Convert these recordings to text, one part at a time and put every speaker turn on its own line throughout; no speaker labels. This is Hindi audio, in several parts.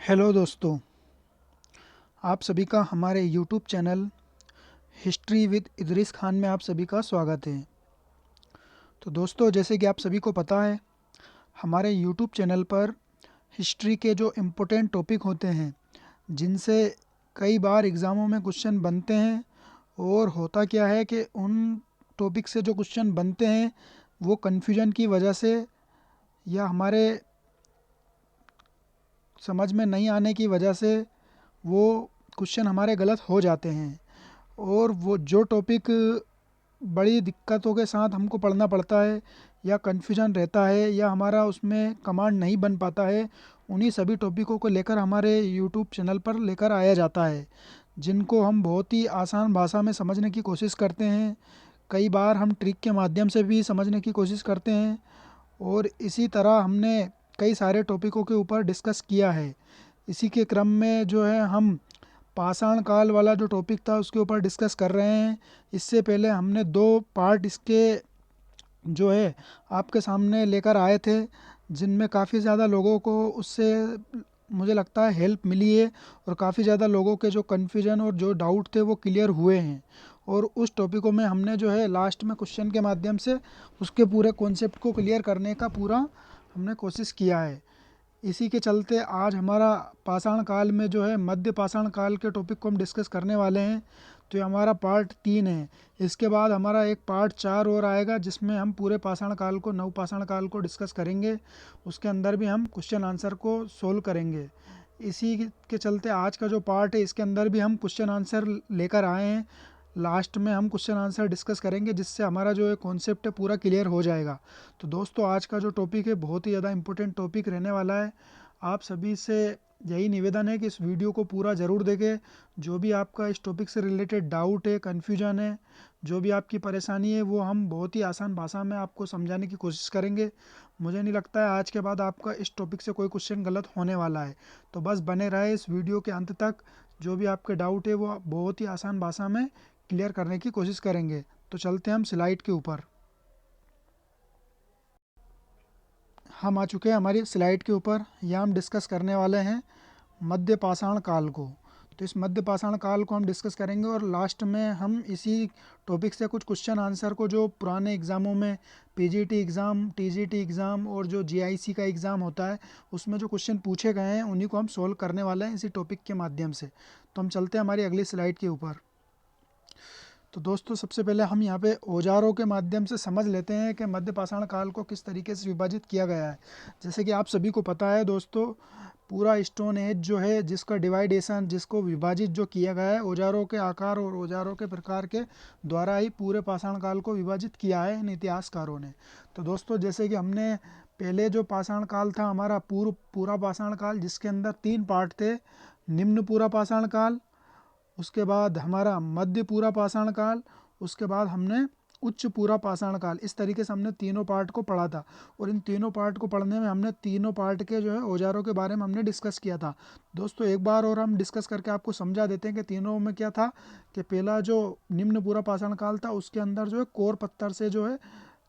हेलो दोस्तों, आप सभी का हमारे YouTube channel history with Idris Khan में आप सभी का स्वागत है। तो दोस्तों, जैसे कि आप सभी को पता है, हमारे यूट्यूब चैनल पर हिस्ट्री के जो इम्पोर्टेंट टॉपिक होते हैं, जिनसे कई बार एग्ज़ामों में क्वेश्चन बनते हैं, और होता क्या है कि उन टॉपिक से जो क्वेश्चन बनते हैं वो कन्फ्यूजन की वजह से या हमारे समझ में नहीं आने की वजह से वो क्वेश्चन हमारे गलत हो जाते हैं। और वो जो टॉपिक बड़ी दिक्कतों के साथ हमको पढ़ना पड़ता है या कन्फ्यूजन रहता है या हमारा उसमें कमांड नहीं बन पाता है, उन्हीं सभी टॉपिकों को लेकर हमारे यूट्यूब चैनल पर लेकर आया जाता है, जिनको हम बहुत ही आसान भाषा में समझने की कोशिश करते हैं। कई बार हम ट्रिक के माध्यम से भी समझने की कोशिश करते हैं, और इसी तरह हमने कई सारे टॉपिकों के ऊपर डिस्कस किया है। इसी के क्रम में जो है हम पाषाण काल वाला जो टॉपिक था उसके ऊपर डिस्कस कर रहे हैं। इससे पहले हमने 2 पार्ट इसके जो है आपके सामने लेकर आए थे, जिनमें काफ़ी ज़्यादा लोगों को उससे मुझे लगता है हेल्प मिली है, और काफ़ी ज़्यादा लोगों के जो कन्फ्यूजन और जो डाउट थे वो क्लियर हुए हैं। और उस टॉपिकों में हमने जो है लास्ट में क्वेश्चन के माध्यम से उसके पूरे कॉन्सेप्ट को क्लियर करने का पूरा हमने कोशिश किया है। इसी के चलते आज हमारा पाषाण काल में जो है मध्य पाषाण काल के टॉपिक को हम डिस्कस करने वाले हैं। तो ये हमारा पार्ट 3 है। इसके बाद हमारा एक पार्ट 4 और आएगा, जिसमें हम पूरे पाषाण काल को, नव पाषाण काल को डिस्कस करेंगे। उसके अंदर भी हम क्वेश्चन आंसर को सोल्व करेंगे। इसी के चलते आज का जो पार्ट है, इसके अंदर भी हम क्वेश्चन आंसर लेकर आए हैं। लास्ट में हम क्वेश्चन आंसर डिस्कस करेंगे, जिससे हमारा जो है कॉन्सेप्ट है पूरा क्लियर हो जाएगा। तो दोस्तों, आज का जो टॉपिक है बहुत ही ज़्यादा इंपॉर्टेंट टॉपिक रहने वाला है। आप सभी से यही निवेदन है कि इस वीडियो को पूरा ज़रूर देखें। जो भी आपका इस टॉपिक से रिलेटेड डाउट है, कन्फ्यूजन है, जो भी आपकी परेशानी है, वो हम बहुत ही आसान भाषा में आपको समझाने की कोशिश करेंगे। मुझे नहीं लगता है आज के बाद आपका इस टॉपिक से कोई क्वेश्चन गलत होने वाला है। तो बस बने रहे इस वीडियो के अंत तक। जो भी आपके डाउट है वो बहुत ही आसान भाषा में क्लियर करने की कोशिश करेंगे। तो चलते हैं हम स्लाइड के ऊपर। हम आ चुके हैं हमारी स्लाइड के ऊपर। यहाँ हम डिस्कस करने वाले हैं मध्य पाषाण काल को। तो इस मध्य पाषाण काल को हम डिस्कस करेंगे, और लास्ट में हम इसी टॉपिक से कुछ क्वेश्चन आंसर को, जो पुराने एग्ज़ामों में पीजीटी एग्ज़ाम, टीजीटी एग्ज़ाम और जो जीआईसी का एग्ज़ाम होता है, उसमें जो क्वेश्चन पूछे गए हैं उन्हीं को हम सोल्व करने वाले हैं इसी टॉपिक के माध्यम से। तो हम चलते हैं हमारी अगली स्लाइड के ऊपर। तो दोस्तों, सबसे पहले हम यहाँ पे औजारों के माध्यम से समझ लेते हैं कि मध्य पाषाण काल को किस तरीके से विभाजित किया गया है। जैसे कि आप सभी को पता है दोस्तों, पूरा स्टोन एज जो है, जिसका डिवाइडेशन, जिसको विभाजित जो किया गया है औजारों के आकार और औजारों के प्रकार के द्वारा ही पूरे पाषाण काल को विभाजित किया है इन इतिहासकारों ने। तो दोस्तों, जैसे कि हमने पहले जो पाषाण काल था हमारा पूरा पाषाण काल, जिसके अंदर 3 पार्ट थे। निम्न पूरा पाषाण काल, उसके बाद हमारा मध्य पूरा पाषाण काल, उसके बाद हमने उच्च पूरा पाषाण काल। इस तरीके से हमने तीनों पार्ट को पढ़ा था। और इन तीनों पार्ट को पढ़ने में हमने तीनों पार्ट के जो है औजारों के बारे में हमने डिस्कस किया था। दोस्तों, एक बार और हम डिस्कस करके आपको समझा देते हैं कि तीनों में क्या था। कि पहला जो निम्न पूरा पाषाण काल था, उसके अंदर जो है कोर पत्थर से जो है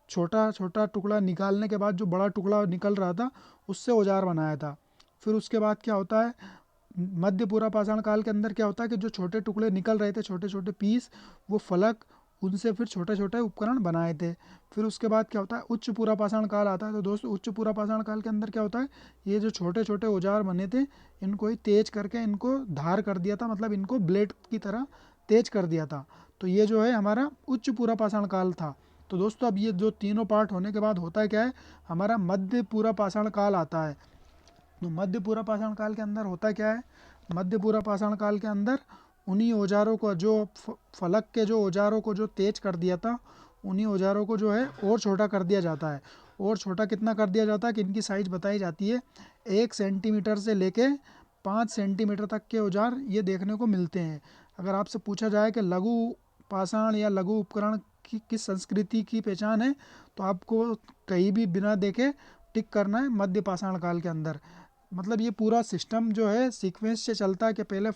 छोटा छोटा टुकड़ा निकालने के बाद जो बड़ा टुकड़ा निकल रहा था, उससे औजार बनाया था। फिर उसके बाद क्या होता है, मध्य पूरा पाषाण काल के अंदर क्या होता है कि जो छोटे टुकड़े निकल रहे थे, छोटे छोटे पीस, वो फलक, उनसे फिर छोटे छोटे उपकरण बनाए थे। फिर उसके बाद क्या होता है, उच्च पूरा पाषाण काल आता है। तो दोस्तों, उच्च पूरा पाषाण काल के अंदर क्या होता है, ये जो छोटे छोटे औजार बने थे, इनको ही तेज करके इनको धार कर दिया था, मतलब इनको ब्लेड की तरह तेज कर दिया था। तो ये जो है हमारा उच्च पूरा पाषाण काल था। तो दोस्तों, अब ये जो तीनों पार्ट होने के बाद होता है क्या है, हमारा मध्य पूरा पाषाण काल आता है। तो मध्य पूरा पाषाण काल के अंदर होता क्या है, मध्य पूरा पाषाण काल के अंदर उन्हीं औजारों को, जो फलक के जो औजारों को जो तेज कर दिया था, उन्हीं औजारों को जो है और छोटा कर दिया जाता है। और छोटा कितना कर दिया जाता है कि इनकी साइज़ बताई जाती है 1 सेंटीमीटर से लेके 5 सेंटीमीटर तक के औजार ये देखने को मिलते हैं। अगर आपसे पूछा जाए कि लघु पाषाण या लघु उपकरण की किस संस्कृति की पहचान है, तो आपको कहीं भी बिना देखे टिक करना है मध्य पाषाण काल के अंदर। मतलब ये पूरा सिस्टम जो है सीक्वेंस से चलता है कि पहले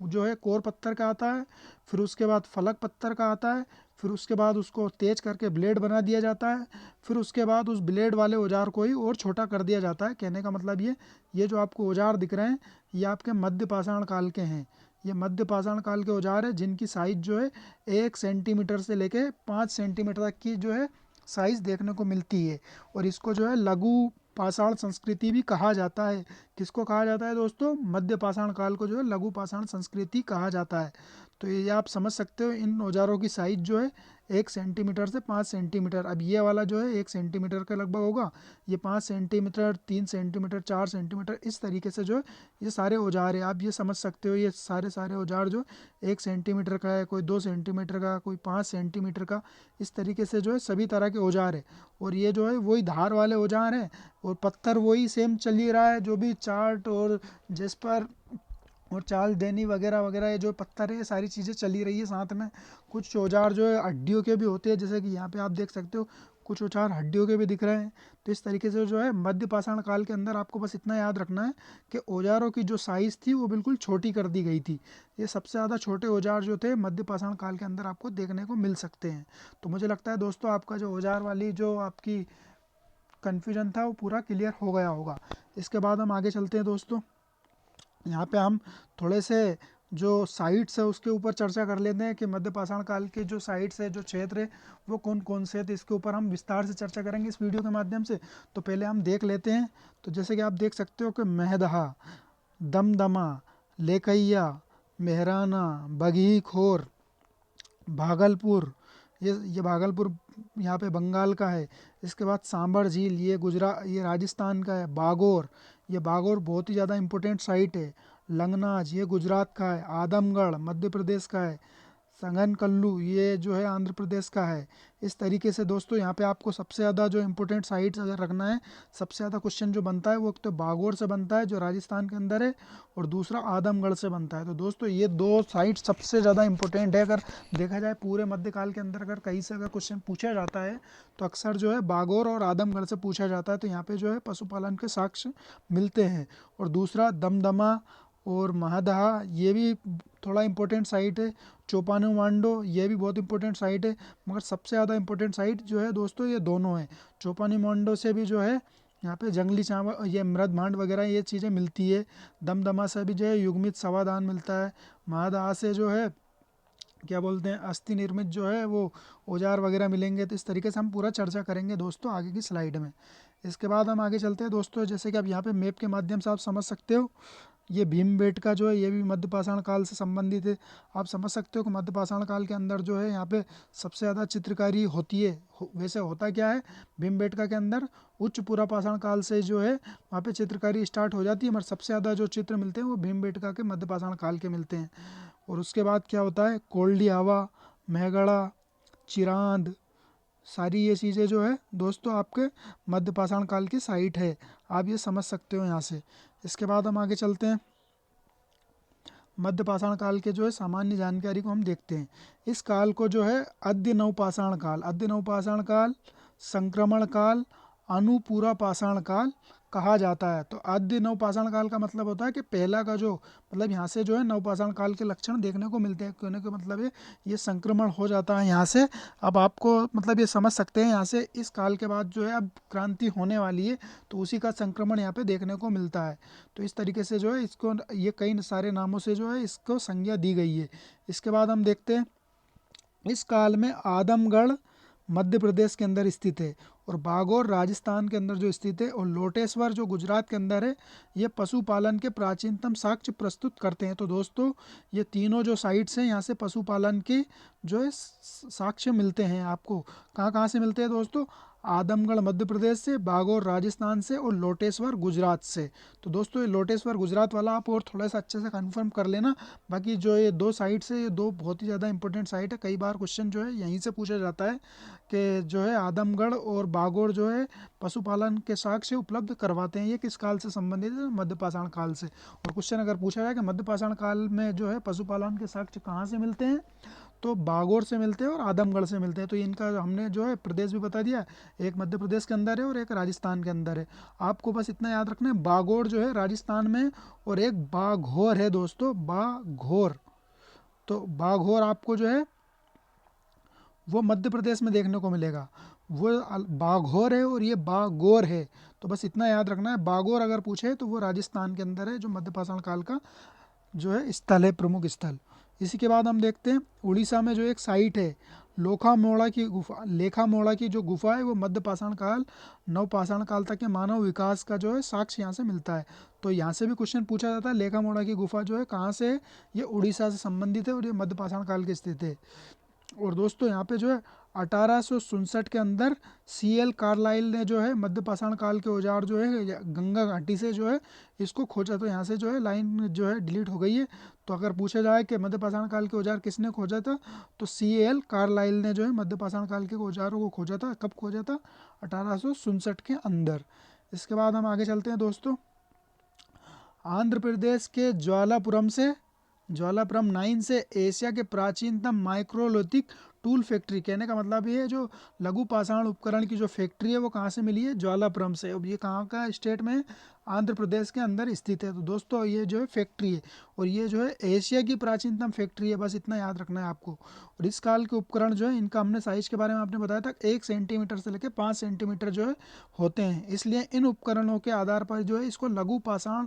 जो है कोर पत्थर का आता है, फिर उसके बाद फलक पत्थर का आता है, फिर उसके बाद उसको तेज करके ब्लेड बना दिया जाता है, फिर उसके बाद उस ब्लेड वाले औजार को ही और छोटा कर दिया जाता है। कहने का मतलब ये जो आपको औजार दिख रहे हैं ये आपके मध्य पाषाण काल के हैं। ये मध्य पाषाण काल के औजार है जिनकी साइज जो है 1 सेंटीमीटर से लेके 5 सेंटीमीटर तक की जो है साइज देखने को मिलती है। और इसको जो है लघु पाषाण संस्कृति भी कहा जाता है। किसको कहा जाता है दोस्तों? मध्य पाषाण काल को जो है लघु पाषाण संस्कृति कहा जाता है। तो ये आप समझ सकते हो इन औजारों की साइज जो है 1 सेंटीमीटर से 5 सेंटीमीटर। अब ये वाला जो है 1 सेंटीमीटर के लगभग होगा, ये 5 सेंटीमीटर, 3 सेंटीमीटर, 4 सेंटीमीटर, इस तरीके से जो है ये सारे औजार है। आप ये समझ सकते हो ये सारे औजार जो 1 सेंटीमीटर का है, कोई 2 सेंटीमीटर का, कोई 5 सेंटीमीटर का, इस तरीके से जो है सभी तरह के औजार है। और ये जो है वही धार वाले औजार हैं और पत्थर वही सेम चल ही रहा है, जो भी चार्ट और जिस पर और चाल देनी वगैरह वगैरह ये जो पत्थर है ये सारी चीज़ें चली रही है साथ में। कुछ औजार जो है हड्डियों के भी होते हैं, जैसे कि यहाँ पे आप देख सकते हो कुछ औजार हड्डियों के भी दिख रहे हैं। तो इस तरीके से जो है मध्य पाषाण काल के अंदर आपको बस इतना याद रखना है कि औजारों की जो साइज़ थी वो बिल्कुल छोटी कर दी गई थी। ये सबसे ज़्यादा छोटे औजार जो थे मध्य पाषाण काल के अंदर आपको देखने को मिल सकते हैं। तो मुझे लगता है दोस्तों आपका जो औजार वाली जो आपकी कन्फ्यूजन था वो पूरा क्लियर हो गया होगा। इसके बाद हम आगे चलते हैं दोस्तों। यहाँ पे हम थोड़े से जो साइट्स है उसके ऊपर चर्चा कर लेते हैं कि मध्य पाषाण काल के जो साइट्स है, जो क्षेत्र है, वो कौन कौन से हैं। तो इसके ऊपर हम विस्तार से चर्चा करेंगे इस वीडियो के माध्यम से। तो पहले हम देख लेते हैं। तो जैसे कि आप देख सकते हो कि मेहदहा, दमदमा, लेकैया, मेहराना, बघी खोर, भागलपुर, ये भागलपुर यहाँ पे बंगाल का है। इसके बाद सांबर झील ये राजस्थान का है। बागोर, ये बागोर बहुत ही ज़्यादा इम्पोर्टेंट साइट है। लंगनाज ये गुजरात का है। आदमगढ़ मध्य प्रदेश का है। संगनकल्लू ये जो है आंध्र प्रदेश का है। इस तरीके से दोस्तों यहाँ पे आपको सबसे ज़्यादा जो इम्पोर्टेंट साइट्स अगर रखना है, सबसे ज़्यादा क्वेश्चन जो बनता है वो एक तो बागोर से बनता है जो राजस्थान के अंदर है, और दूसरा आदमगढ़ से बनता है। तो दोस्तों ये दो साइट सबसे ज़्यादा इम्पोर्टेंट है। अगर देखा जाए पूरे मध्यकाल के अंदर अगर कहीं से अगर क्वेश्चन पूछा जाता है तो अक्सर जो है बागोर और आदमगढ़ से पूछा जाता है। तो यहाँ पे जो है पशुपालन के साक्ष्य मिलते हैं। और दूसरा दमदमा और महदहा ये भी थोड़ा इम्पोर्टेंट साइट है। चोपानु मांडो ये भी बहुत इंपॉर्टेंट साइट है, मगर सबसे ज़्यादा इंपॉर्टेंट साइट जो है दोस्तों ये दोनों हैं। चोपानी मांडो से भी जो है यहाँ पे जंगली चावल, ये मृद भांड वगैरह ये चीज़ें मिलती है। दमदमा से भी जो है युग्मित सवादान मिलता है। महदहा से जो है क्या बोलते हैं अस्थि निर्मित जो है वो औजार वगैरह मिलेंगे। तो इस तरीके से हम पूरा चर्चा करेंगे दोस्तों आगे की स्लाइड में। इसके बाद हम आगे चलते हैं दोस्तों। जैसे कि आप यहाँ पे मैप के माध्यम से आप समझ सकते हो ये भीमबेटका जो है ये भी मध्य पाषाण काल से संबंधित है। आप समझ सकते हो कि मध्य पाषाण काल के अंदर जो है यहाँ पे सबसे ज़्यादा चित्रकारी होती है। वैसे होता क्या है भीमबेटका के अंदर उच्च पुरा पाषाण काल से जो है वहाँ पे चित्रकारी स्टार्ट हो जाती है, मगर सबसे ज़्यादा जो चित्र मिलते हैं वो भीमबेटका के मध्य पाषाण काल के मिलते हैं। और उसके बाद क्या होता है कोल्डी हवा, मेहगढ़ा, चिरांद, सारी ये चीज़ें जो है दोस्तों आपके मध्य पाषाण काल की साइट है। आप ये समझ सकते हो यहाँ से। इसके बाद हम आगे चलते हैं। मध्य पाषाण काल के जो है सामान्य जानकारी को हम देखते हैं। इस काल को जो है अद्य नवपाषाण काल, संक्रमण काल, अनुपूरा पाषाण काल कहा जाता है। तो आद्य नवपाषाण काल का मतलब होता है कि पहला का जो मतलब यहाँ से जो है नवपाषाण काल के लक्षण देखने को मिलते हैं। कहने का मतलब है ये संक्रमण हो जाता है यहाँ से। अब आपको मतलब ये समझ सकते हैं यहाँ से इस काल के बाद जो है अब क्रांति होने वाली है, तो उसी का संक्रमण यहाँ पे देखने को मिलता है। तो इस तरीके से जो है इसको ये कई सारे नामों से जो है इसको संज्ञा दी गई है। इसके बाद हम देखते हैं इस काल में आदमगढ़ मध्य प्रदेश के अंदर स्थित है, और बागोर राजस्थान के अंदर जो स्थित है, और लोटेश्वर जो गुजरात के अंदर है, ये पशुपालन के प्राचीनतम साक्ष्य प्रस्तुत करते हैं। तो दोस्तों ये तीनों जो साइट्स हैं यहाँ से पशुपालन के जो है साक्ष्य मिलते हैं। आपको कहाँ कहाँ से मिलते हैं दोस्तों? आदमगढ़ मध्य प्रदेश से, बागोर राजस्थान से, और लोटेश्वर गुजरात से। तो दोस्तों ये लोटेश्वर गुजरात वाला आप और थोड़ा सा अच्छे से कंफर्म कर लेना। बाकी जो ये दो साइट्स है ये दो बहुत ही ज़्यादा इंपॉर्टेंट साइट है। कई बार क्वेश्चन जो है यहीं से पूछा जाता है कि जो है आदमगढ़ और बागोर जो है पशुपालन के साक्ष्य उपलब्ध करवाते हैं। ये किस काल से संबंधित है? मध्य पाषाण काल से। और क्वेश्चन अगर पूछा जाए कि मध्य पाषाण काल में जो है पशुपालन के साक्ष्य कहाँ से मिलते हैं, तो बागोर से मिलते हैं और आदमगढ़ से मिलते हैं। तो इनका हमने जो है प्रदेश भी बता दिया, एक मध्य प्रदेश के अंदर है और एक राजस्थान के अंदर है। आपको बस इतना याद रखना है बागोर जो है राजस्थान में, और एक बाघोर है दोस्तों, बाघोर। तो बाघोर आपको जो है वो मध्य प्रदेश में देखने को मिलेगा। वो बाघोर है और ये बागोर है। तो बस इतना याद रखना है, बागोर अगर पूछे तो वो राजस्थान के अंदर है, जो मध्य पाषाण काल का जो है स्थल है, प्रमुख स्थल। इसी के बाद हम देखते हैं उड़ीसा में जो एक साइट है, लोखा मोड़ा की गुफा, लेखा मोड़ा की जो गुफा है वो मध्य पाषाण काल नव पाषाण काल तक के मानव विकास का जो है साक्ष्य यहाँ से मिलता है। तो यहाँ से भी क्वेश्चन पूछा जाता है, लेखा मोड़ा की गुफा जो है कहाँ से है, ये उड़ीसा से संबंधित है और ये मध्य पाषाण काल के स्थित है। और दोस्तों यहाँ पे जो है 1867 के अंदर C.L. कार्लाइल ने जो है मध्य पाषाण काल के औजार जो है गंगा घाटी से जो है इसको खोजा। तो यहाँ से जो है लाइन जो है डिलीट हो गई है। तो अगर पूछा जाए कि मध्य पाषाण काल के औजार किसने खोजा था, तो C.L. कार्लाइल ने जो है मध्य पाषाण काल के औजारों को खोजा था। कब खोजा था? 1867 के अंदर। इसके बाद हम आगे चलते हैं दोस्तों। आंध्र प्रदेश के ज्वालापुरम 9 से एशिया के प्राचीनतम माइक्रोलिथिक टूल फैक्ट्री, कहने का मतलब ये है जो लघु पाषाण उपकरण की जो फैक्ट्री है वो कहाँ से मिली है? ज्वालापुरम से। अब ये कहाँ का स्टेट में? आंध्र प्रदेश के अंदर स्थित है। तो दोस्तों ये जो है फैक्ट्री है और ये जो है एशिया की प्राचीनतम फैक्ट्री है, बस इतना याद रखना है आपको। और इस काल के उपकरण जो है इनका हमने साइज के बारे में आपने बताया था, 1 सेंटीमीटर से लेकर 5 सेंटीमीटर जो है होते हैं। इसलिए इन उपकरणों के आधार पर जो है इसको लघु पाषाण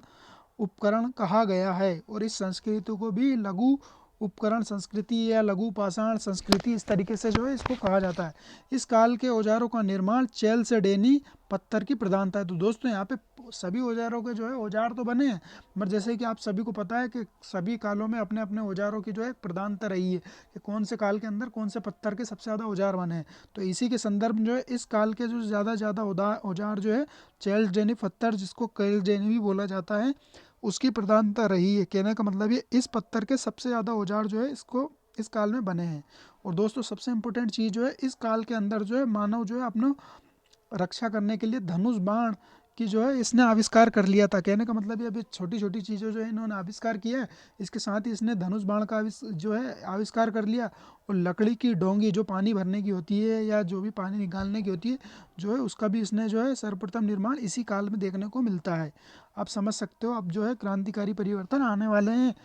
उपकरण कहा गया है। और इस संस्कृति को भी लघु उपकरण संस्कृति या लघु पाषाण संस्कृति इस तरीके से जो है इसको कहा जाता है। इस काल के औजारों का निर्माण चैलसेडेनी पत्थर की प्रधानता है। तो दोस्तों यहाँ पे सभी औजारों के जो है औजार तो बने हैं, मगर जैसे कि आप सभी को पता है कि सभी कालों में अपने अपने औजारों की जो है प्रधानता रही है कि कौन से काल के अंदर कौन से पत्थर के सबसे ज़्यादा औजार बने हैं। तो इसी के संदर्भ में जो है इस काल के जो ज़्यादा औजार जो है चैलसेडेनी पत्थर, जिसको कैलजेनी भी बोला जाता है, उसकी प्रधानता रही है। कहने का मतलब ये इस पत्थर के सबसे ज़्यादा औजार जो है इसको इस काल में बने हैं। और दोस्तों सबसे इम्पोर्टेंट चीज़ जो है इस काल के अंदर जो है मानव जो है अपना रक्षा करने के लिए धनुष बाण की जो है इसने आविष्कार कर लिया था। कहने का मतलब ये अभी छोटी छोटी चीज़ें जो है इन्होंने आविष्कार किया है, इसके साथ ही इसने धनुष बाण का जो है आविष्कार कर लिया। और लकड़ी की डोंगी जो पानी भरने की होती है या जो भी पानी निकालने की होती है जो है उसका भी इसने जो है सर्वप्रथम निर्माण इसी काल में देखने को मिलता है। आप समझ सकते हो अब जो है क्रांतिकारी परिवर्तन आने वाले हैं।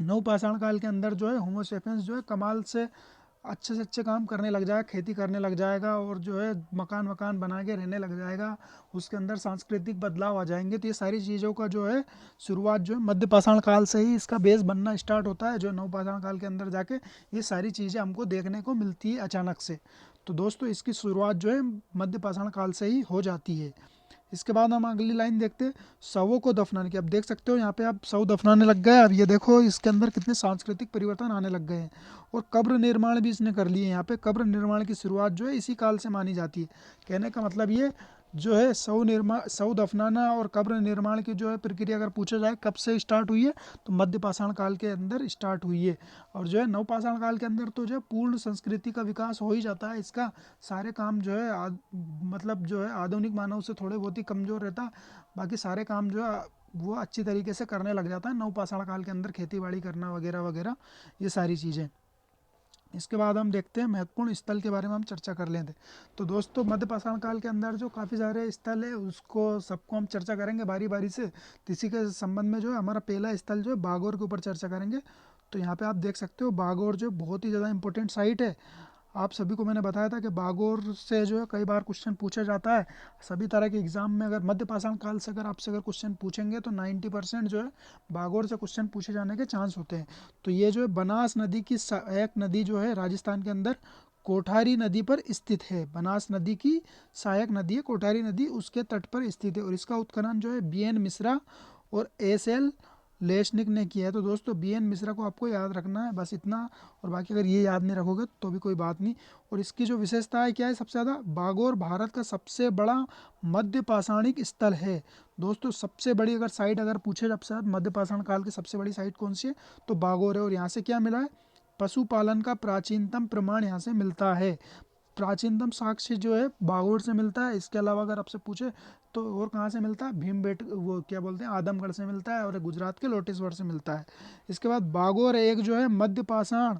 नव पाषाण काल के अंदर जो है होमो सेपियंस जो है कमाल से अच्छे काम करने लग जाएगा, खेती करने लग जाएगा और जो है मकान वकान बना के रहने लग जाएगा। उसके अंदर सांस्कृतिक बदलाव आ जाएंगे। तो ये सारी चीज़ों का जो है शुरुआत जो है मध्य पाषाण काल से ही इसका बेस बनना स्टार्ट होता है, जो नव पाषाण काल के अंदर जाके ये सारी चीज़ें हमको देखने को मिलती है अचानक से। तो दोस्तों इसकी शुरुआत जो है मध्य पाषाण काल से ही हो जाती है। इसके बाद हम अगली लाइन देखते हैं, शवों को दफनाने की। अब देख सकते हो यहाँ पे आप शव दफनाने लग गए। अब ये देखो इसके अंदर कितने सांस्कृतिक परिवर्तन आने लग गए हैं। और कब्र निर्माण भी इसने कर लिए। यहाँ पे कब्र निर्माण की शुरुआत जो है इसी काल से मानी जाती है। कहने का मतलब ये जो है शव दफनाना और कब्र निर्माण की जो है प्रक्रिया अगर पूछा जाए कब से स्टार्ट हुई है, तो मध्य पाषाण काल के अंदर स्टार्ट हुई है। और जो है नव पाषाण काल के अंदर तो जो है पूर्ण संस्कृति का विकास हो ही जाता है। इसका सारे काम जो है मतलब जो है आधुनिक मानव से थोड़े बहुत ही कमज़ोर रहता, बाकी सारे काम जो है वो अच्छी तरीके से करने लग जाता है नव पाषाण काल के अंदर, खेती बाड़ी करना वगैरह वगैरह ये सारी चीज़ें। इसके बाद हम देखते हैं महत्वपूर्ण स्थल के बारे में हम चर्चा कर लेते। तो दोस्तों मध्य पाषाण काल के अंदर जो काफ़ी सारे स्थल है उसको सबको हम चर्चा करेंगे बारी बारी से। तो इसी के संबंध में जो है हमारा पहला स्थल जो है बागोर के ऊपर चर्चा करेंगे। तो यहाँ पे आप देख सकते हो बागोर जो बहुत ही ज़्यादा इंपॉर्टेंट साइट है। आप सभी को मैंने बताया था कि बागोर से जो है कई बार क्वेश्चन पूछा जाता है सभी तरह के एग्जाम में। अगर मध्य पाषाण काल से अगर आपसे अगर क्वेश्चन पूछेंगे तो 90% जो है बागोर से क्वेश्चन पूछे जाने के चांस होते हैं। तो ये जो है बनास नदी की सहायक नदी जो है राजस्थान के अंदर कोठारी नदी पर स्थित है। बनास नदी की सहायक नदी है कोठारी नदी, उसके तट पर स्थित है। और इसका उत्खनन जो है BN मिश्रा और SL लेशनिक ने किया है। तो दोस्तों BN मिश्रा को आपको याद रखना है, बस इतना। और बाकी अगर ये याद नहीं रखोगे तो भी कोई बात नहीं। और इसकी जो विशेषता है क्या है, सबसे ज़्यादा बागोर भारत का सबसे बड़ा मध्य पाषाणिक स्थल है। दोस्तों सबसे बड़ी अगर साइट अगर पूछे जब से मध्य पाषाण काल की सबसे बड़ी साइट कौन सी है, तो बागोर है। और यहाँ से क्या मिला है? पशुपालन का प्राचीनतम प्रमाण यहाँ से मिलता है। प्राचीनतम साक्ष्य जो है बागोर से मिलता है। इसके अलावा अगर आपसे पूछे तो और कहाँ से मिलता है? भीमबेट वो क्या बोलते हैं आदमगढ़ से मिलता है और गुजरात के लोटेश्वर से मिलता है। इसके बाद बागोर एक जो है मध्य पाषाण,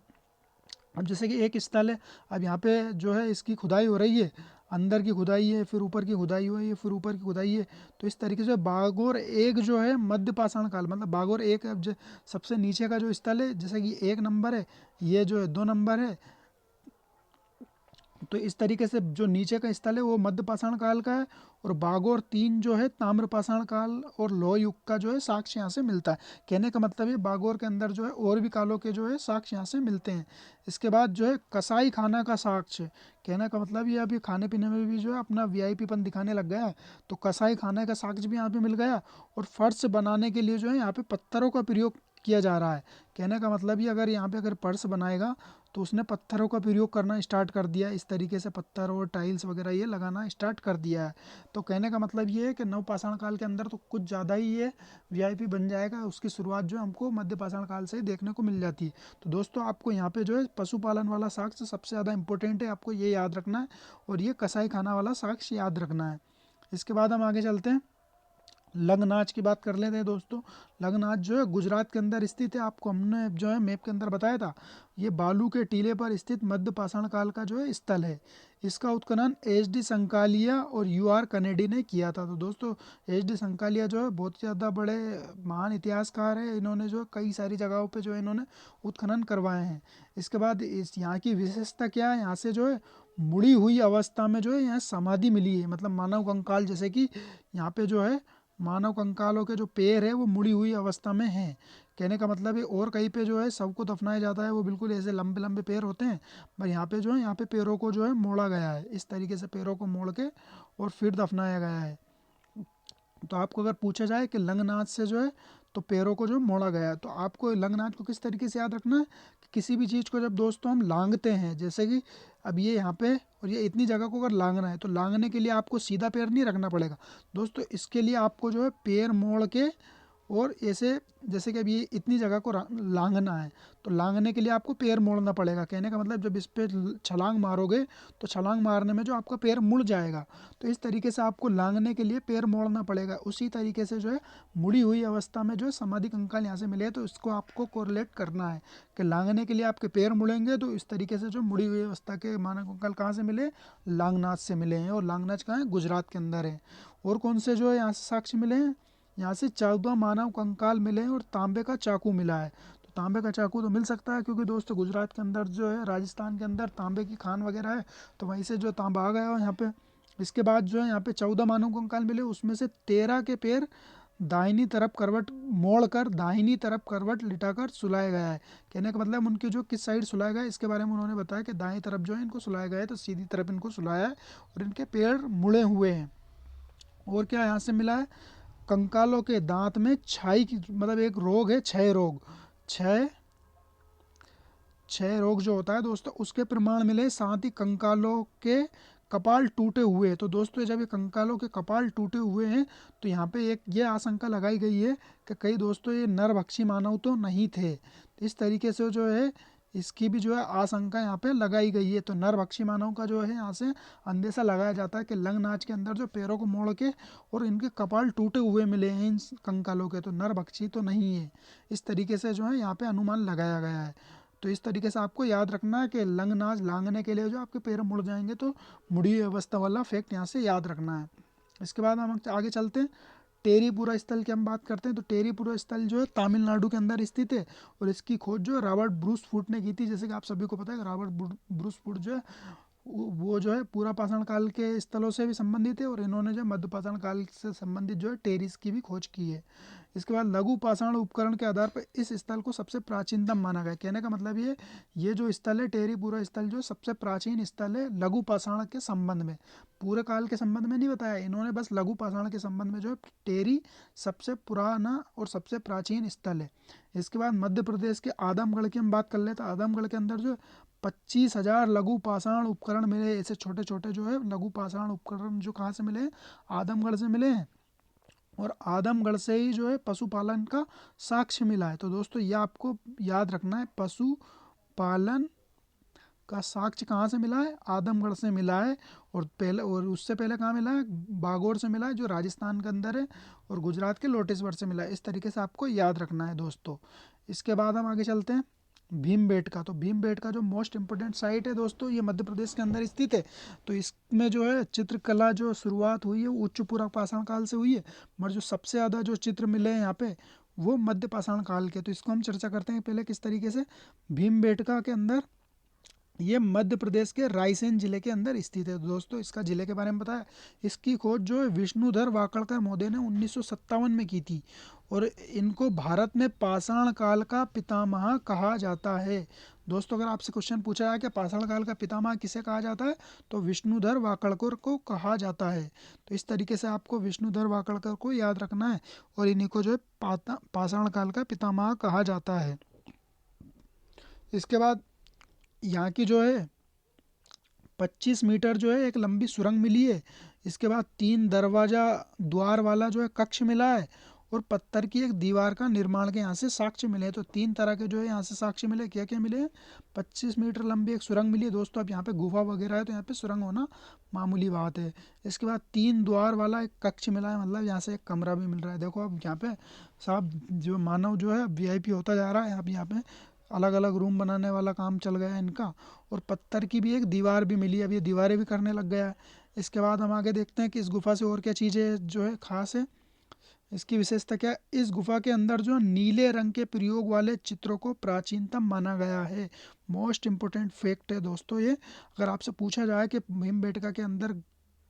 अब जैसे कि एक स्थल है, अब यहाँ पे जो है इसकी खुदाई हो रही है, अंदर की खुदाई है, फिर ऊपर की खुदाई हुई है, फिर ऊपर की खुदाई है। तो इस तरीके से बागोर एक जो है मध्य पाषाण काल, मतलब बागोर एक अब सबसे नीचे का जो स्थल है, जैसे कि 1 नंबर है, ये जो है 2 नंबर है, तो इस तरीके से जो नीचे का स्थल है वो मध्य पाषाण काल का है, और बागोर 3 जो है ताम्र पाषाण काल और लोह युग का जो है साक्ष्य यहाँ से मिलता है। कहने का मतलब ये बागोर के अंदर जो है और भी कालों के जो है साक्ष्य यहाँ से मिलते हैं। इसके बाद जो है कसाई खाना का साक्ष्य, कहने का मतलब ये अभी खाने पीने में भी जो है अपना वीआईपीपन दिखाने लग गया है, तो कसाई खाने का साक्ष्य भी यहाँ पे मिल गया। और फर्श बनाने के लिए जो है यहाँ पे पत्थरों का प्रयोग किया जा रहा है। कहने का मतलब ये अगर यहाँ पे अगर फर्श बनाएगा तो उसने पत्थरों का प्रयोग करना स्टार्ट कर दिया, इस तरीके से पत्थर और टाइल्स वगैरह ये लगाना स्टार्ट कर दिया है। तो कहने का मतलब ये है कि नवपाषाण काल के अंदर तो कुछ ज़्यादा ही ये वीआईपी बन जाएगा। उसकी शुरुआत जो हमको मध्य पाषाण काल से ही देखने को मिल जाती है। तो दोस्तों आपको यहाँ पे जो है पशुपालन वाला साक्ष्य सबसे ज़्यादा इंपॉर्टेंट है, आपको ये याद रखना है, और ये कसाई खाना वाला साक्ष्य याद रखना है। इसके बाद हम आगे चलते हैं, लंग नाच की बात कर लेते हैं दोस्तों। लंग नाच जो है गुजरात के अंदर स्थित है, आपको हमने जो है मैप के अंदर बताया था। ये बालू के टीले पर स्थित मध्य पाषाण काल का जो है स्थल है। इसका उत्खनन एच.डी. संकालिया और यू.आर. कनेडी ने किया था। तो दोस्तों एच.डी. संकालिया जो है बहुत ज़्यादा बड़े महान इतिहासकार है, इन्होंने जो कई सारी जगहों पे जो है इन्होंने उत्खनन करवाए हैं। इसके बाद इस यहाँ की विशेषता क्या है, यहाँ से जो है मुड़ी हुई अवस्था में जो है यहाँ समाधि मिली है, मतलब मानव कंकाल, जैसे कि यहाँ पे जो है मानव कंकालों के जो पैर है वो मुड़ी हुई अवस्था में हैं। कहने का मतलब है और कहीं पे जो है सबको दफनाया जाता है वो बिल्कुल ऐसे लंबे लंबे पैर होते हैं, पर यहाँ पे जो है यहाँ पे पैरों को जो है मोड़ा गया है, इस तरीके से पैरों को मोड़ के और फिर दफनाया गया है। तो आपको अगर पूछा जाए कि लंगनाच से जो है तो पैरों को जो मोड़ा गया है, तो आपको लंगनाच को किस तरीके से याद रखना है कि किसी भी चीज़ को जब दोस्तों हम लांगते हैं, जैसे कि अब ये यहाँ पे और ये इतनी जगह को अगर लांगना है, तो लांगने के लिए आपको सीधा पैर नहीं रखना पड़ेगा दोस्तों, इसके लिए आपको जो है पैर मोड़ के और ऐसे, जैसे कि अब ये इतनी जगह को लांगना है, तो लांगने के लिए आपको पैर मोड़ना पड़ेगा। कहने का मतलब जब इस पे छलांग मारोगे तो छलांग मारने में जो आपका पैर मुड़ जाएगा, तो इस तरीके से आपको लांगने के लिए पैर मोड़ना पड़ेगा। उसी तरीके से जो है मुड़ी हुई अवस्था में जो है समाधि कंकाल यहाँ से मिले, तो इसको आपको कोरिलेट करना है कि लांगने के लिए आपके पैर मुड़ेंगे, तो इस तरीके से जो मुड़ी हुई अवस्था के मानव कंकाल कहाँ से मिले, लांगनाथ से मिले हैं। और लांगनाथ कहाँ है, गुजरात के अंदर है। और कौन से जो है यहाँ से साक्ष्य मिले हैं, यहाँ से 14 मानव कंकाल मिले हैं और तांबे का चाकू मिला है। तो तांबे का चाकू तो मिल सकता है क्योंकि दोस्तों गुजरात के अंदर जो है राजस्थान के अंदर तांबे की खान वगैरह है, तो वहीं से जो तांबा आ गया है यहाँ पे। इसके बाद जो है यहाँ पे 14 मानव कंकाल मिले, उसमें से 13 के पैर दाहिनी तरफ करवट मोड़ कर दाहिनी तरफ करवट लिटाकर सुलाया गया है। कहने का मतलब उनके जो किस साइड सुलाया गया है इसके बारे में उन्होंने बताया कि दाएं तरफ जो है इनको सुलाया गया है, तो सीधी तरफ इनको सुलाया है और इनके पैर मुड़े हुए हैं। और क्या यहाँ से मिला है, कंकालों के दांत में छाई की, मतलब एक रोग है क्षय रोग, क्षय क्षय रोग जो होता है दोस्तों उसके प्रमाण मिले। साथ ही कंकालों के कपाल टूटे हुए, तो दोस्तों जब ये कंकालों के कपाल टूटे हुए हैं तो यहाँ पे एक ये आशंका लगाई गई है कि कई दोस्तों ये नरभक्षी मानव तो नहीं थे, तो इस तरीके से जो है इसकी भी जो है आशंका यहाँ पे लगाई गई है। तो नरभक्षी मानव का जो है यहाँ से अंदेशा लगाया जाता है कि लंग नाच के अंदर जो पैरों को मोड़ के और इनके कपाल टूटे हुए मिले हैं इन कंकालों के, तो नरभक्षी तो नहीं है, इस तरीके से जो है यहाँ पे अनुमान लगाया गया है। तो इस तरीके से आपको याद रखना है कि लंग नाच लांगने के लिए जो आपके पैर मुड़ जाएंगे, तो मुड़ी हुई अवस्था वाला फैक्ट यहाँ से याद रखना है। इसके बाद हम आगे चलते हैं, टेरीपुरा स्थल की हम बात करते हैं। तो टेरीपुरा स्थल जो है तमिलनाडु के अंदर स्थित है और इसकी खोज जो है रॉबर्ट ब्रूस फूट ने की थी। जैसे कि आप सभी को पता है रॉबर्ट ब्रूस फूट जो है वो जो है पूरा पाषाण काल के स्थलों से भी संबंधित है, और इन्होंने जो मध्य पाषाण काल से संबंधित जो है टेरिस की भी खोज की है। इसके बाद लघु पाषाण उपकरण के आधार पर इस स्थल को सबसे प्राचीनतम माना गया। कहने का मतलब ये जो स्थल है टेरीपुरा स्थल जो सबसे प्राचीन स्थल है लघु पाषाण के संबंध में, पूरे काल के संबंध में नहीं बताया इन्होंने, बस लघु पाषाण के संबंध में जो है टेरी सबसे पुराना और सबसे प्राचीन स्थल है। इसके बाद मध्य प्रदेश के आदमगढ़ की हम बात कर लेते हैं। आदमगढ़ के अंदर जो 25,000 लघु पाषाण उपकरण मिले, ऐसे छोटे छोटे जो है लघु पाषाण उपकरण जो कहाँ से मिले हैं, आदमगढ़ से मिले हैं। और आदमगढ़ से ही जो है पशुपालन का साक्ष्य मिला है। तो दोस्तों ये आपको याद रखना है, पशुपालन का साक्ष्य कहाँ से मिला है, आदमगढ़ से मिला है। और पहले और उससे पहले कहाँ मिला है, बागोर से मिला है जो राजस्थान के अंदर है, और गुजरात के लोटेश्वर से मिला है। इस तरीके से आपको याद रखना है दोस्तों। इसके बाद हम आगे चलते हैं भीमबेटका। तो भीमबेटका जो मोस्ट इंपोर्टेंट साइट है दोस्तों ये मध्य प्रदेश के अंदर स्थित है। तो इसमें जो है चित्रकला जो शुरुआत हुई है वो उच्च पूर्व पाषाण काल से हुई है, मगर जो सबसे ज़्यादा जो चित्र मिले हैं यहाँ पे वो मध्य पाषाण काल के। तो इसको हम चर्चा करते हैं पहले किस तरीके से। भीमबेटका के अंदर ये मध्य प्रदेश के रायसेन जिले के अंदर स्थित है। दोस्तों इसका जिले के बारे में पता है। इसकी खोज जो है विष्णुधर वाकड़कर महोदय ने 1957 में की थी और इनको भारत में पाषाण काल का पितामह कहा जाता है। दोस्तों अगर आपसे क्वेश्चन पूछा जाए कि पाषाण काल का पितामह किसे कहा जाता है, तो विष्णुधर वाकड़कर को कहा जाता है। तो इस तरीके से आपको विष्णुधर वाकड़कर को याद रखना है और इन्हीं को जो है पाषाण काल का पितामह कहा जाता है। इसके बाद यहाँ की जो है 25 मीटर जो है एक लंबी सुरंग मिली है। इसके बाद 3 दरवाज़ा द्वार वाला जो है कक्ष मिला है और पत्थर की एक दीवार का निर्माण के यहाँ से साक्ष्य मिले हैं। तो 3 तरह के जो है यहाँ से साक्ष्य मिले। क्या क्या मिले हैं? 25 मीटर लंबी एक सुरंग मिली है। दोस्तों अब यहाँ पे गुफा वगैरह है तो यहाँ पे सुरंग होना मामूली बात है। इसके बाद 3 द्वार वाला एक कक्ष मिला है, मतलब यहाँ से एक कमरा भी मिल रहा है। देखो अब यहाँ पे साहब जो मानव जो है VIP होता जा रहा है। अब यहाँ पे अलग अलग रूम बनाने वाला काम चल गया है इनका। और पत्थर की भी एक दीवार भी मिली है, अब ये दीवारें भी करने लग गया है। इसके बाद हम आगे देखते हैं कि इस गुफा से और क्या चीज़ें जो है खास है। इसकी विशेषता क्या है? इस गुफा के अंदर जो नीले रंग के प्रयोग वाले चित्रों को प्राचीनतम माना गया है। मोस्ट इम्पोर्टेंट फैक्ट है दोस्तों ये। अगर आपसे पूछा जाए कि भीमबेटका के अंदर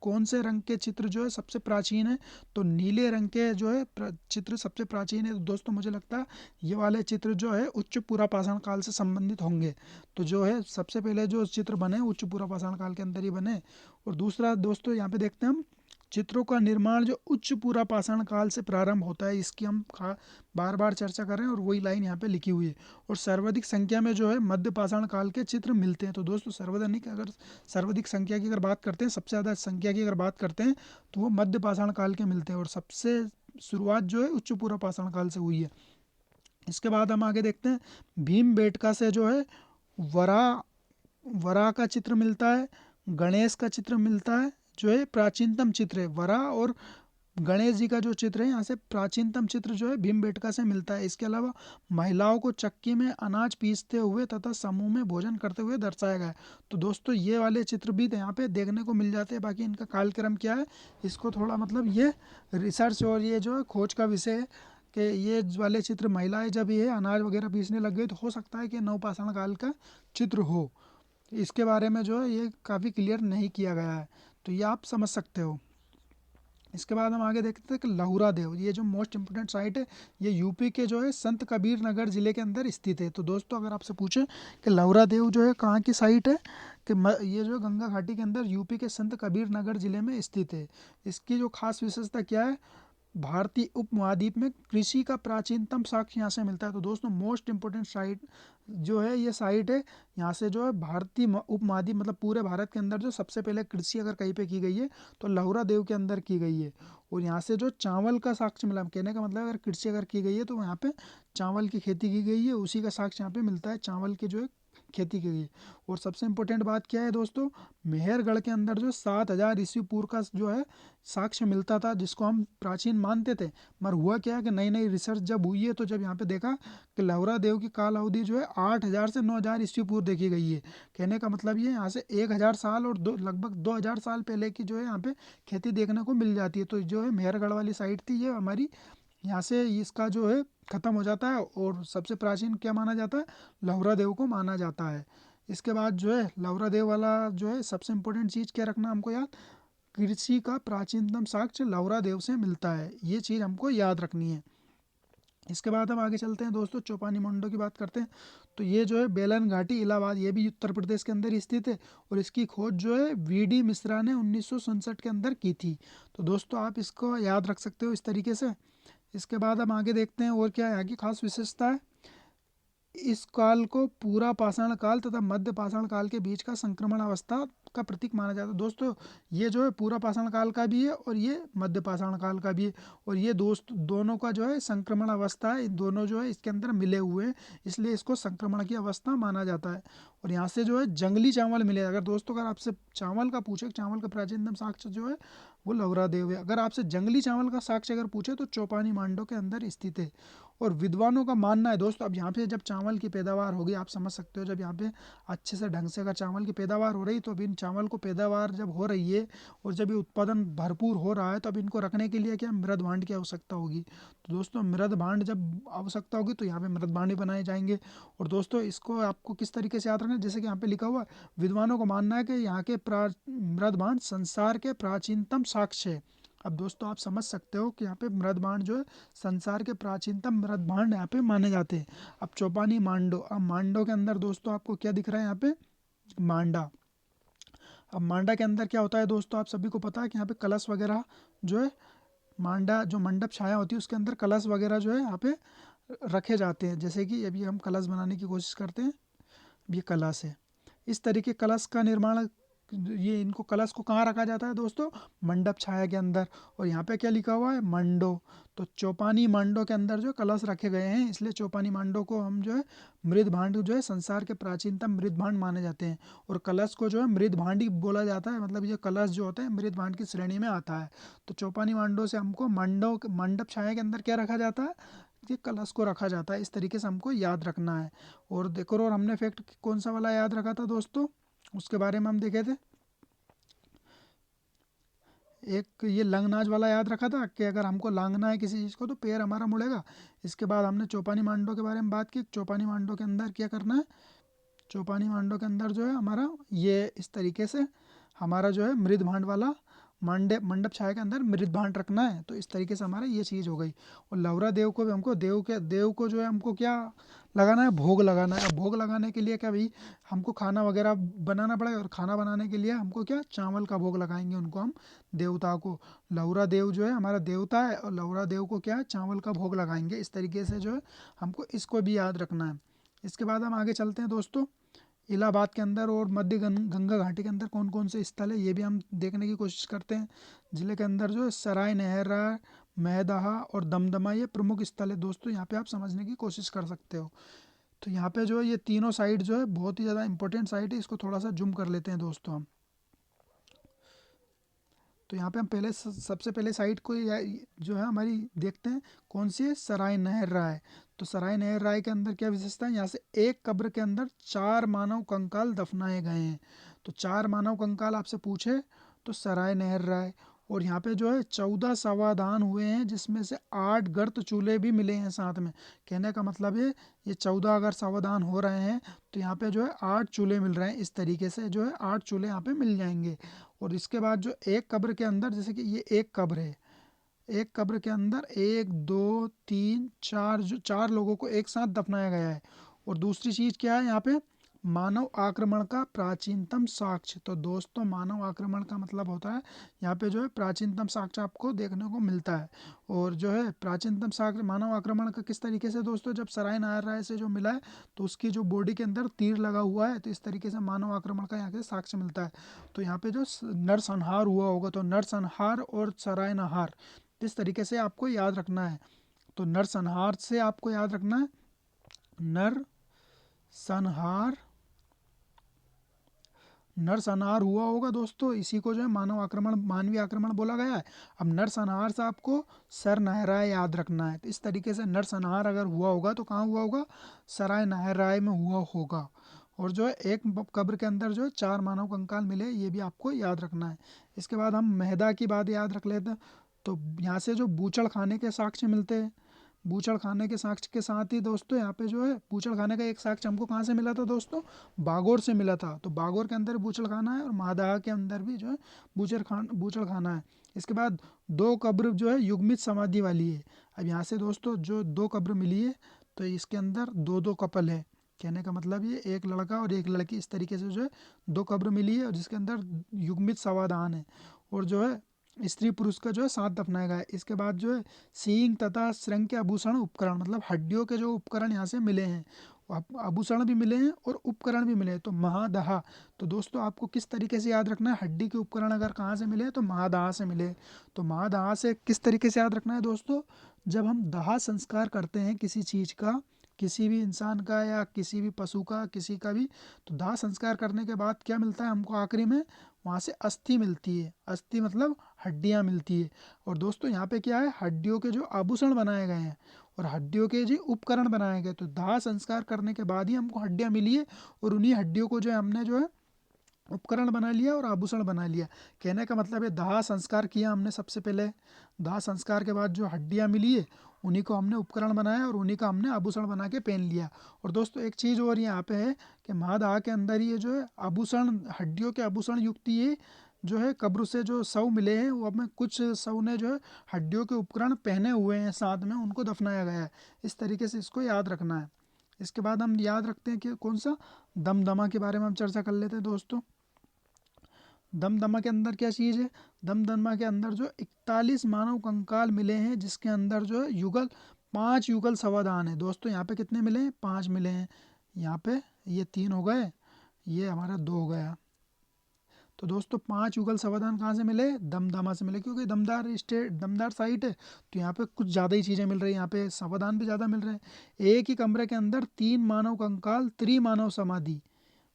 कौन से रंग के चित्र जो है सबसे प्राचीन है, तो नीले रंग के जो है चित्र सबसे प्राचीन है। तो दोस्तों मुझे लगता है ये वाले चित्र जो है उच्च पुरापाषाण काल से संबंधित होंगे। तो जो है सबसे पहले जो चित्र बने उच्च पुरापाषाण काल के अंदर ही बने। और दूसरा दोस्तों यहाँ पे देखते हैं हम चित्रों का निर्माण जो उच्च पुरापाषाण काल से प्रारंभ होता है, इसकी हम बार बार चर्चा कर रहे हैं और वही लाइन यहाँ पे लिखी हुई है। और सर्वाधिक संख्या में जो है मध्य पाषाण काल के चित्र मिलते हैं। तो दोस्तों सर्वाधिक संख्या की अगर बात करते हैं, सबसे ज़्यादा संख्या की अगर बात करते हैं, तो वो मध्य पाषाण काल के मिलते हैं और सबसे शुरुआत जो है उच्च पुरापाषाण काल से हुई है। इसके बाद हम आगे देखते हैं भीमबेटका से जो है वरा वरा का चित्र मिलता है, गणेश का चित्र मिलता है। जो है प्राचीनतम चित्र है वरा और गणेश जी का जो चित्र है यहाँ से प्राचीनतम चित्र जो है भीमबेटका से मिलता है। इसके अलावा महिलाओं को चक्की में अनाज पीसते हुए तथा समूह में भोजन करते हुए दर्शाया गया है। तो दोस्तों ये वाले चित्र भी यहाँ पे देखने को मिल जाते हैं। बाकी इनका कालक्रम क्या है, इसको थोड़ा मतलब ये रिसर्च और ये जो है खोज का विषय है कि ये वाले चित्र महिलाएं जब ये अनाज वगैरह पीसने लग गई तो हो सकता है कि नवपाषाण काल का चित्र हो। इसके बारे में जो है ये काफ़ी क्लियर नहीं किया गया है, तो ये आप समझ सकते हो। इसके बाद हम आगे देखते हैं कि लहुरा देव, ये जो मोस्ट इम्पोर्टेंट साइट है, ये यूपी के जो है संत कबीर नगर ज़िले के अंदर स्थित है। तो दोस्तों अगर आपसे पूछे कि लहुरा देव जो है कहाँ की साइट है, कि ये जो गंगा घाटी के अंदर यूपी के संत कबीर नगर ज़िले में स्थित है। इसकी जो खास विशेषता क्या है, भारतीय उपमहाद्वीप में कृषि का प्राचीनतम साक्ष्य यहाँ से मिलता है। तो दोस्तों मोस्ट इम्पोर्टेंट साइट जो है ये साइट है, यहाँ से जो है भारतीय उपमहाद्वीप मतलब पूरे भारत के अंदर जो सबसे पहले कृषि अगर कहीं पे की गई है तो लहुरा देव के अंदर की गई है। और यहाँ से जो चावल का साक्ष्य मिला, कहने का मतलब अगर कृषि अगर की गई है तो यहाँ पे चावल की खेती की गई है, उसी का साक्ष्य यहाँ पे मिलता है, चावल की जो है खेती की गई। और सबसे इम्पोर्टेंट बात क्या है दोस्तों, मेहरगढ़ के अंदर जो 7000 ईस्वी पूर्व का जो है साक्ष्य मिलता था, जिसको हम प्राचीन मानते थे। मगर हुआ क्या है कि नई नई रिसर्च जब हुई है तो जब यहाँ पे देखा कि लहुरा देव की काल अवधि जो है 8000 से 9000 ईस्वी पूर्व देखी गई है। कहने का मतलब ये यहाँ से 1000 साल और लगभग 2000 साल पहले की जो है यहाँ पे खेती देखने को मिल जाती है। तो जो है मेहरगढ़ वाली साइड थी ये हमारी, यहाँ से इसका जो है ख़त्म हो जाता है और सबसे प्राचीन क्या माना जाता है, लहुरा देव को माना जाता है। इसके बाद जो है लहुरा देव वाला जो है सबसे इम्पोर्टेंट चीज़ क्या रखना हमको याद, कृषि का प्राचीनतम साक्ष्य लहुरा देव से मिलता है, ये चीज़ हमको याद रखनी है। इसके बाद हम आगे चलते हैं दोस्तों, चौपानी मोंडो की बात करते हैं। तो ये जो है बेलन घाटी इलाहाबाद, ये भी उत्तर प्रदेश के अंदर स्थित है और इसकी खोज जो है VD मिश्रा ने 1967 के अंदर की थी। तो दोस्तों आप इसको याद रख सकते हो इस तरीके से। इसके बाद हम आगे देखते हैं और क्या यहाँ की खास विशेषता है। इस काल को पूरा पाषाण काल तथा मध्य पाषाण काल के बीच का संक्रमण अवस्था का प्रतीक माना जाता है। दोस्तों ये जो है पूरा पाषाण काल का भी है और ये मध्य पाषाण काल का भी है और ये दोनों का जो है संक्रमण अवस्था है, दोनों जो है इसके अंदर मिले हुए हैं, इसलिए इसको संक्रमण की अवस्था माना जाता है। और यहाँ से जो है जंगली चावल मिले। अगर दोस्तों अगर आपसे चावल का पूछे, चावल का प्राचीनतम साक्ष्य जो है वो लवरा देव है। अगर आपसे जंगली चावल का साक्ष्य अगर पूछे तो चौपानी मांडो के अंदर स्थित है। और विद्वानों का मानना है दोस्तों, अब यहाँ पे जब चावल की पैदावार होगी, आप समझ सकते हो, जब यहाँ पे अच्छे से ढंग से अगर चावल की पैदावार हो रही, तो अब इन चावल को पैदावार जब हो रही है और जब ये उत्पादन भरपूर हो रहा है, तो अब इनको रखने के लिए क्या मृद भांड की आवश्यकता होगी। तो दोस्तों मृद भांड जब आवश्यकता होगी तो यहाँ पे मृद भांड ही बनाए जाएंगे। और दोस्तों इसको आपको किस तरीके से याद रखना है, जैसे कि यहाँ पे लिखा हुआ है, विद्वानों का मानना है कि यहाँ के मृद भांड संसार के प्राचीनतम साक्ष्य है। अब दोस्तों आप समझ सकते हो कि यहाँ पे मृद भांड जो है संसार के प्राचीनतम मृद भांड यहाँ पे माने जाते हैं। अब चौपानी मांडो, अब मांडो के अंदर दोस्तों आपको क्या दिख रहा है यहाँ पे, मांडा। अब मांडा के अंदर क्या होता है दोस्तों, आप सभी को पता है कि यहाँ पे कलश वगैरह जो है, मांडा जो मंडप छाया होती है उसके अंदर कलश वगैरह जो है यहाँ पे रखे जाते हैं। जैसे कि अभी हम कलश बनाने की कोशिश करते हैं, ये कलश है। इस तरीके कलश का निर्माण, ये इनको कलश को कहाँ रखा जाता है दोस्तों, मंडप छाया के अंदर। और यहाँ पे क्या लिखा हुआ है, मंडो। तो चौपानी मांडो के अंदर जो कलश रखे गए हैं, इसलिए चौपानी मांडो को हम जो है मृद भांड जो है संसार के प्राचीनतम मृद भांड माने जाते हैं। और कलश को जो है मृद भांड ही बोला जाता है, मतलब ये कलश जो होता है मृद भांड की श्रेणी में आता है। तो चौपानी मांडो से हमको मंडप छाया के अंदर क्या रखा जाता है, ये कलश को रखा जाता है। इस तरीके से हमको याद रखना है। और देखो, और हमने फैक्ट कौन सा वाला याद रखा था दोस्तों, उसके बारे में हम देखे थे, एक ये लंगनाज वाला याद रखा था कि अगर हमको लांगना है किसी चीज़ को तो पैर हमारा मुड़ेगा। इसके बाद हमने चौपानी मांडो के बारे में बात की, चौपानी मांडो के अंदर क्या करना है, चौपानी मांडो के अंदर जो है हमारा ये इस तरीके से हमारा जो है मृद भांड वाला मंडप छाया के अंदर मृद भांड रखना है। तो इस तरीके से हमारा ये चीज़ हो गई। और लवरा देव को भी हमको देव को जो है हमको क्या लगाना है, भोग लगाना है। अब भोग लगाने के लिए क्या भाई, हमको खाना वगैरह बनाना पड़ेगा, और खाना बनाने के लिए हमको क्या चावल का भोग लगाएंगे उनको हम, देवता को। लवरा देव जो है हमारा देवता है, और लवरा देव को क्या है चावल का भोग लगाएंगे। इस तरीके से जो है हमको इसको भी याद रखना है। इसके बाद हम आगे चलते हैं दोस्तों, इलाहाबाद के अंदर और मध्य गंगा घाटी के अंदर कौन कौन से स्थल है ये भी हम देखने की कोशिश करते हैं। ज़िले के अंदर जो है सराय नहरा, मैदाहा और दमदमा ये प्रमुख स्थल है दोस्तों, यहाँ पे आप समझने की कोशिश कर सकते हो। तो यहाँ पे जो है ये तीनों साइट जो है बहुत ही ज़्यादा इंपॉर्टेंट साइट है, इसको थोड़ा सा जूम कर लेते हैं दोस्तों हम। तो यहाँ पे हम पहले सबसे पहले साइट को जो है हमारी देखते हैं, कौन सी है, सराय नहर राय। तो सराय नहर राय के अंदर क्या विशेषता है, यहाँ से एक कब्र के अंदर 4 मानव कंकाल दफनाए गए हैं। तो 4 मानव कंकाल आपसे पूछे तो सराय नहर राय। और यहाँ पे जो है 14 शवादान हुए हैं, जिसमें से 8 गर्त चूल्हे भी मिले हैं साथ में। कहने का मतलब है ये 14 अगर शवादान हो रहे हैं तो यहाँ पे जो है 8 चूल्हे मिल रहे हैं। इस तरीके से जो है 8 चूल्हे यहाँ पे मिल जाएंगे। और इसके बाद जो एक कब्र के अंदर, जैसे कि ये एक कब्र है, एक कब्र के अंदर 1 2 3 4 जो 4 लोगों को एक साथ दफनाया गया है। और दूसरी चीज़ क्या है यहाँ पे, मानव आक्रमण का प्राचीनतम साक्ष्य। तो दोस्तों मानव आक्रमण का मतलब होता है यहाँ पे जो है प्राचीनतम साक्ष्य आपको देखने को मिलता है। और जो है प्राचीनतम साक्ष्य मानव आक्रमण का किस तरीके से दोस्तों, जब सराय नारायण राय से जो मिला है तो उसकी जो बॉडी के अंदर तीर लगा हुआ है, तो इस तरीके से मानव आक्रमण का यहाँ से साक्ष्य मिलता है। तो यहाँ पे जो नरसंहार हुआ होगा, तो नरसंहार और सराय नहार इस तरीके से आपको याद रखना है। तो नरसंहार से आपको याद रखना है, नर संहार, नरसंहार हुआ होगा दोस्तों, इसी को जो है मानव आक्रमण मानवीय आक्रमण बोला गया है। अब नरसंहार से आपको सर नहराय याद रखना है। तो इस तरीके से नरसंहार अगर हुआ होगा तो कहाँ हुआ होगा, सराय नहराय में हुआ होगा। और जो है एक कब्र के अंदर जो है 4 मानव कंकाल मिले, ये भी आपको याद रखना है। इसके बाद हम मेहदा की बात याद रख लेते हैं। तो यहाँ से जो बूचड़ खाने के साक्ष्य मिलते हैं, बूचड़ खाने के साक्ष्य के साथ ही दोस्तों यहाँ पे जो है बूचड़ खाने का एक साक्ष्य हमको कहाँ से मिला था दोस्तों, बागोर से मिला था। तो बागोर के अंदर बूचड़ खाना है, और महादाह के अंदर भी जो है बूचड़ खाना है। इसके बाद 2 कब्र जो है युग्मित समाधि वाली है। अब यहाँ से दोस्तों जो 2 कब्र मिली है, तो इसके अंदर 2 कपल है। कहने का मतलब ये एक लड़का और एक लड़की, इस तरीके से जो है 2 कब्र मिली है, और जिसके अंदर युग्मित समाधान है। और जो है स्त्री पुरुष का जो है साथ दफनाया गया है। इसके बाद जो है सींग तथा श्रृंग के आभूषण उपकरण, मतलब हड्डियों के जो उपकरण यहाँ से मिले हैं, आभूषण भी मिले हैं और उपकरण भी मिले हैं। तो महादहा, तो दोस्तों आपको किस तरीके से याद रखना है, हड्डी के उपकरण अगर कहाँ से मिले तो महादहा से मिले। तो महादहा से किस तरीके से याद रखना है दोस्तों, जब हम दहा संस्कार करते हैं किसी चीज़ का, किसी भी इंसान का या किसी भी पशु का, किसी का भी, तो दाह संस्कार करने के बाद क्या मिलता है हमको आखिरी में? वहाँ से अस्थि मिलती है। अस्थि मतलब हड्डियाँ मिलती है। और दोस्तों यहाँ पे क्या है, हड्डियों के जो आभूषण बनाए गए हैं और हड्डियों के जो उपकरण बनाए गए, तो दाह संस्कार करने के बाद ही हमको हड्डियाँ मिली है। और उन्हीं हड्डियों को जो है हमने जो है उपकरण बना लिया और आभूषण बना लिया। कहने का मतलब है दाह संस्कार किया हमने सबसे पहले, दाह संस्कार के बाद जो हड्डियाँ मिली है उन्हीं को हमने उपकरण बनाया और उन्हीं का हमने आभूषण बना के पहन लिया। और दोस्तों एक चीज़ और यहाँ पे है कि महादाह के अंदर ये जो है आभूषण, हड्डियों के आभूषण युक्त ये जो है कब्र से जो शव मिले हैं, वो अब में कुछ शव ने जो है हड्डियों के उपकरण पहने हुए हैं साथ में, उनको दफनाया गया है। इस तरीके से इसको याद रखना है। इसके बाद हम याद रखते हैं कि कौन सा, दमदमा के बारे में हम चर्चा कर लेते हैं दोस्तों। दमदमा के अंदर क्या चीज़ है? दमदमा के अंदर जो 41 मानव कंकाल मिले हैं, जिसके अंदर जो है युगल 5 युगल सवादान है। दोस्तों यहाँ पे कितने मिले हैं? 5 मिले हैं। यहाँ पे ये 3 हो गए, ये हमारा 2 हो गया। तो दोस्तों 5 युगल सवादान कहाँ से मिले? दमदमा से मिले, क्योंकि दमदार साइट है, तो यहाँ पे कुछ ज़्यादा ही चीज़ें मिल रही हैं, यहाँ पे सवादान भी ज़्यादा मिल रहे हैं। एक ही कमरे के अंदर 3 मानव कंकाल, त्रिमानव समाधि,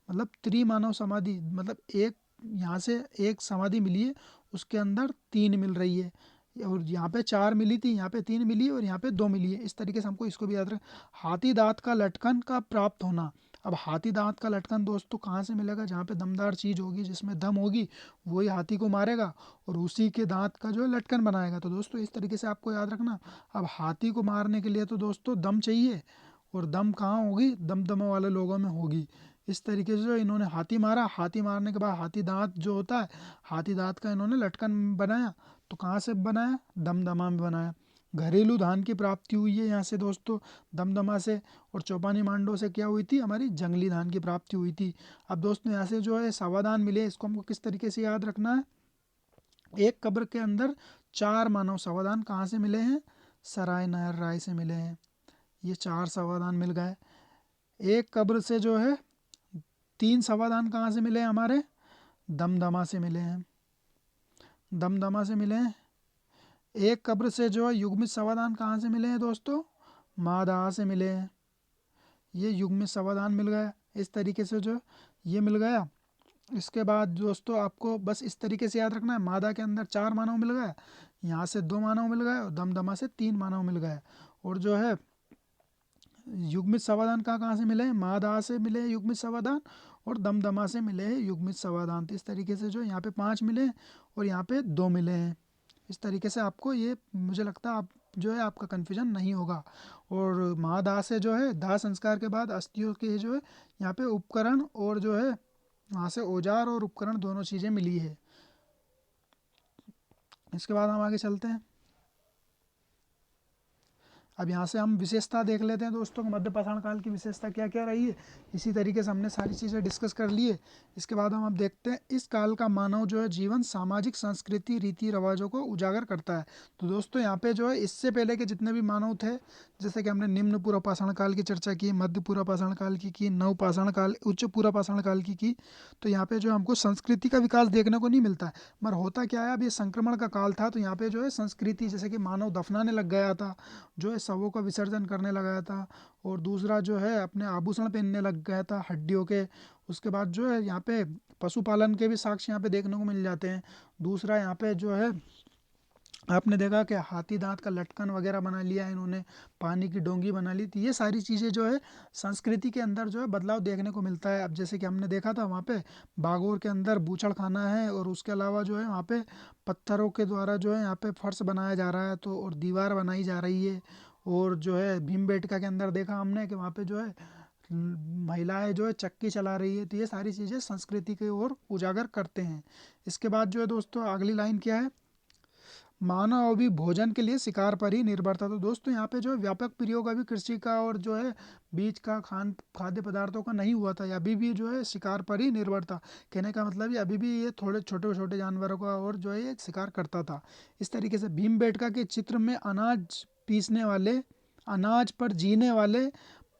मतलब त्रिमानव समाधि मतलब एक, यहाँ से एक समाधि मिली है, उसके अंदर 3 मिल रही है। और यहाँ पे 4 मिली थी, यहाँ पे 3 मिली और यहाँ पे 2 मिली है। इस तरीके से हमको इसको भी याद रख। हाथी दांत का लटकन का प्राप्त होना। अब हाथी दांत का लटकन दोस्तों कहाँ से मिलेगा? जहाँ पे दमदार चीज़ होगी, जिसमें दम होगी, वही हाथी को मारेगा और उसी के दांत का जो है लटकन बनाएगा। तो दोस्तों इस तरीके से आपको याद रखना। अब हाथी को मारने के लिए तो दोस्तों दम चाहिए, और दम कहाँ होगी? दमदमा वाले लोगों में होगी। इस तरीके से जो इन्होंने हाथी मारा, हाथी मारने के बाद हाथी दांत जो होता है, हाथी दांत का इन्होंने लटकन बनाया। तो कहाँ से बनाया? दमदमा में बनाया। घरेलू धान की प्राप्ति हुई है यहाँ से दोस्तों, दमदमा से। और चौपानी मांडो से क्या हुई थी? हमारी जंगली धान की प्राप्ति हुई थी। अब दोस्तों यहाँ से जो है सवादान मिले, इसको हमको किस तरीके से याद रखना है? एक कब्र के अंदर 4 मानव सवादान कहाँ से मिले हैं? सराय नहर राय से मिले हैं। ये 4 सवादान मिल गए। एक कब्र से जो है 3 सवादान कहाँ से मिले हैं? हमारे दमदमा से मिले हैं, दमदमा से मिले हैं। एक कब्र से जो है युग्मित सवादान कहाँ से मिले हैं दोस्तों? मादाह से मिले हैं। ये युग्मित सवादान मिल गया। इस तरीके से जो ये मिल गया। इसके बाद दोस्तों आपको बस इस तरीके से याद रखना है, मादा के अंदर 4 मानव मिल गए, यहाँ से 2 मानव मिल गए और दमदमा से 3 मानव मिल गए। और जो है युग्मित सवादान कहाँ से मिले हैं? मादा से मिले हैं युग्मित सवादान, और दमदमा से मिले हैं युग्मित सवादान। तो इस तरीके से जो यहाँ पे 5 मिले हैं और यहाँ पे 2 मिले हैं। इस तरीके से आपको ये, मुझे लगता है आप जो है आपका कन्फ्यूजन नहीं होगा। और महादाह से जो है दाह संस्कार के बाद अस्थियों के जो है यहाँ पे उपकरण और जो है वहाँ से औजार और उपकरण दोनों चीज़ें मिली है। इसके बाद हम आगे चलते हैं। अब यहाँ से हम विशेषता देख लेते हैं दोस्तों, मध्य पाषाण काल की विशेषता क्या क्या रही है। इसी तरीके से हमने सारी चीज़ें डिस्कस कर ली है। इसके बाद हम अब देखते हैं इस काल का मानव जो है जीवन सामाजिक संस्कृति रीति रिवाजों को उजागर करता है। तो दोस्तों यहाँ पे जो है इससे पहले के जितने भी मानव थे, जैसे कि हमने निम्न पूर्व पाषाण काल की चर्चा की, मध्य पूर्व पाषाण काल की नव पाषाण काल, उच्च पूर्व पाषाण काल की। तो यहाँ पे जो हमको संस्कृति का विकास देखने को नहीं मिलता है। मगर होता क्या है, अब ये संक्रमण का काल था, तो यहाँ पे जो है संस्कृति, जैसे कि मानव दफनाने लग गया था, जो है शवों का विसर्जन करने लगा था, और दूसरा जो है अपने आभूषण पहनने लग गया था हड्डियों के। उसके बाद जो है यहाँ पे पशुपालन के भी साक्ष्य यहाँ पे देखने को मिल जाते हैं। दूसरा यहाँ पे जो है आपने देखा कि हाथी दांत का लटकन वगैरह बना लिया इन्होंने, पानी की डोंगी बना ली थी। ये सारी चीज़ें जो है संस्कृति के अंदर जो है बदलाव देखने को मिलता है। अब जैसे कि हमने देखा था वहाँ पे बागोर के अंदर बूचड़ खाना है, और उसके अलावा जो है वहाँ पे पत्थरों के द्वारा जो है यहाँ पे फर्श बनाया जा रहा है, तो और दीवार बनाई जा रही है। और जो है भीमबेटका के अंदर देखा हमने कि वहाँ पे जो है महिलाएं जो है चक्की चला रही है। तो ये सारी चीज़ें संस्कृति की ओर उजागर करते हैं। इसके बाद जो है दोस्तों अगली लाइन क्या है? मानव अभी भोजन के लिए शिकार पर ही निर्भर था। तो दोस्तों यहाँ पे जो है व्यापक प्रयोग अभी कृषि का और जो है बीज का, खाद्य पदार्थों का नहीं हुआ था, अभी भी जो है शिकार पर ही निर्भर था। कहने का मतलब ये अभी भी ये थोड़े छोटे छोटे जानवरों का और जो है ये शिकार करता था। इस तरीके से भीमबेटका के चित्र में अनाज पीसने वाले, अनाज पर जीने वाले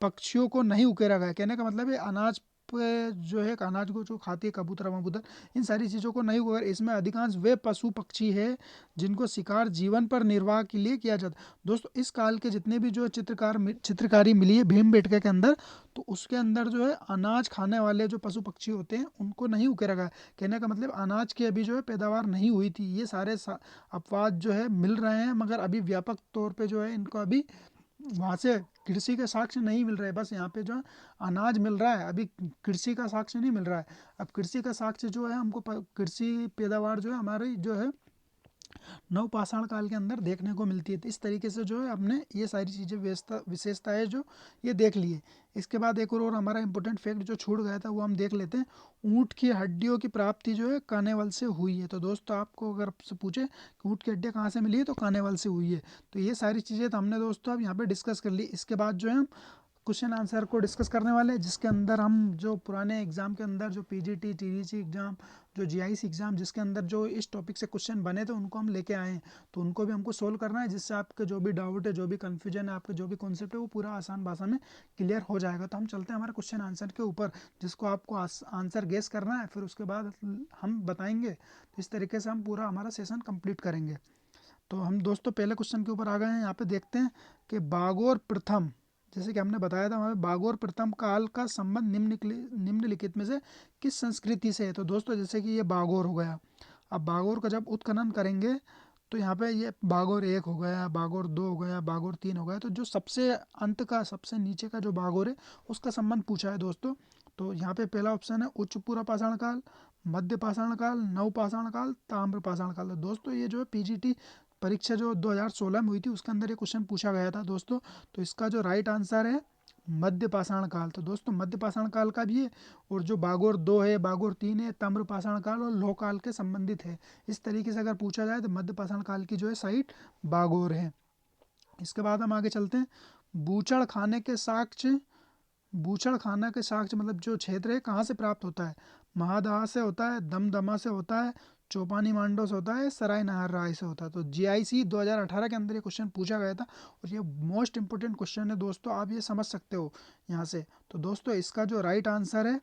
पक्षियों को नहीं उकेरा गया। कहने का मतलब है अनाज जो है अनाज को जो खाती है, कबूतर वबूतर, इन सारी चीज़ों को नहीं हुआ। इसमें अधिकांश वे पशु पक्षी है जिनको शिकार जीवन पर निर्वाह के लिए किया जाता है। दोस्तों इस काल के जितने भी जो चित्रकारी मिली है भीमबेटका के अंदर, तो उसके अंदर जो है अनाज खाने वाले जो पशु पक्षी होते हैं उनको नहीं उके रखा है। कहने का मतलब अनाज की अभी जो है पैदावार नहीं हुई थी। ये सारे अपवाद जो है मिल रहे हैं, मगर अभी व्यापक तौर पे जो है इनको अभी वहाँ से कृषि के साक्ष्य नहीं मिल रहे। बस यहाँ पे जो है अनाज मिल रहा है, अभी कृषि का साक्ष्य नहीं मिल रहा है। अब कृषि का साक्ष्य जो है हमको कृषि पैदावार जो है हमारी जो है नवपाषाण काल के अंदर देखने को मिलती है। तो इस तरीके से जो है हमने ये सारी चीज़ें विशेषताएँ जो ये देख लिए। इसके बाद एक और हमारा इंपॉर्टेंट फैक्ट जो छूट गया था वो हम देख लेते हैं। ऊँट की हड्डियों की प्राप्ति जो है कानेवल से हुई है। तो दोस्तों आपको अगर आपसे पूछे कि ऊँट की हड्डियाँ कहाँ से मिली है, तो कानेवल से हुई है। तो ये सारी चीज़ें तो हमने दोस्तों अब यहाँ पे डिस्कस कर ली। इसके बाद जो है हम क्वेश्चन आंसर को डिस्कस करने वाले हैं, जिसके अंदर हम जो पुराने एग्ज़ाम के अंदर जो पीजीटी टीजीसी एग्ज़ाम, जो जीआईसी एग्ज़ाम जिसके अंदर जो इस टॉपिक से क्वेश्चन बने थे उनको हम लेके आए हैं। तो उनको भी हमको सोल्व करना है, जिससे आपके जो भी डाउट है, जो भी कन्फ्यूजन है, आपके जो भी कॉन्सेप्ट है वो पूरा आसान भाषा में क्लियर हो जाएगा। तो हम चलते हैं हमारे क्वेश्चन आंसर के ऊपर, जिसको आपको आंसर गेस करना है, फिर उसके बाद हम बताएंगे। तो इस तरीके से हम पूरा हमारा सेशन कंप्लीट करेंगे। तो हम दोस्तों पहले क्वेश्चन के ऊपर आ गए हैं। यहाँ पे देखते हैं कि बागोर प्रथम, जैसे कि हमने बताया था हमें, बागोर प्रथम काल का संबंध निम्नलिखित में से किस संस्कृति से है। तो दोस्तों जैसे कि ये बागोर हो गया, अब बागोर का जब उत्खनन करेंगे तो यहाँ पे ये बागोर 1 हो गया, बागोर 2 हो गया, बागोर 3 हो गया। तो जो सबसे अंत का, सबसे नीचे का जो बागोर है उसका संबंध पूछा है दोस्तों। तो यहाँ पे पहला ऑप्शन है उच्च पूर्व पाषाण काल, मध्य पाषाण काल, नव पाषाण काल, ताम्र पाषाण काल। तो दोस्तों ये जो है पीजीटी परीक्षा जो 2016 में हुई थी उसके अंदर ये क्वेश्चन पूछा गया था दोस्तों। तो इसका जो राइट आंसर है मध्य पाषाण काल। तो दोस्तों मध्य पाषाण काल का भी है, और जो बागोर 2 है, बागोर 3 है, ताम्र पाषाण काल और लौह काल के संबंधित है। इस तरीके से अगर पूछा जाए तो मध्य पाषाण काल की जो है साइट बागोर है। इसके बाद हम आगे चलते हैं। बूचड़ खाने के साक्ष्य, बूचड़ खाना के साक्ष्य मतलब जो क्षेत्र है कहाँ से प्राप्त होता है। महादहा से होता है, दमदमा से होता है, चौपानी मांडो से होता है, सराय नाहर राय से होता है। तो जीआईसी 2018 के अंदर ये क्वेश्चन पूछा गया था, और ये मोस्ट इंपॉर्टेंट क्वेश्चन है दोस्तों, आप ये समझ सकते हो यहाँ से। तो दोस्तों इसका जो राइट आंसर है,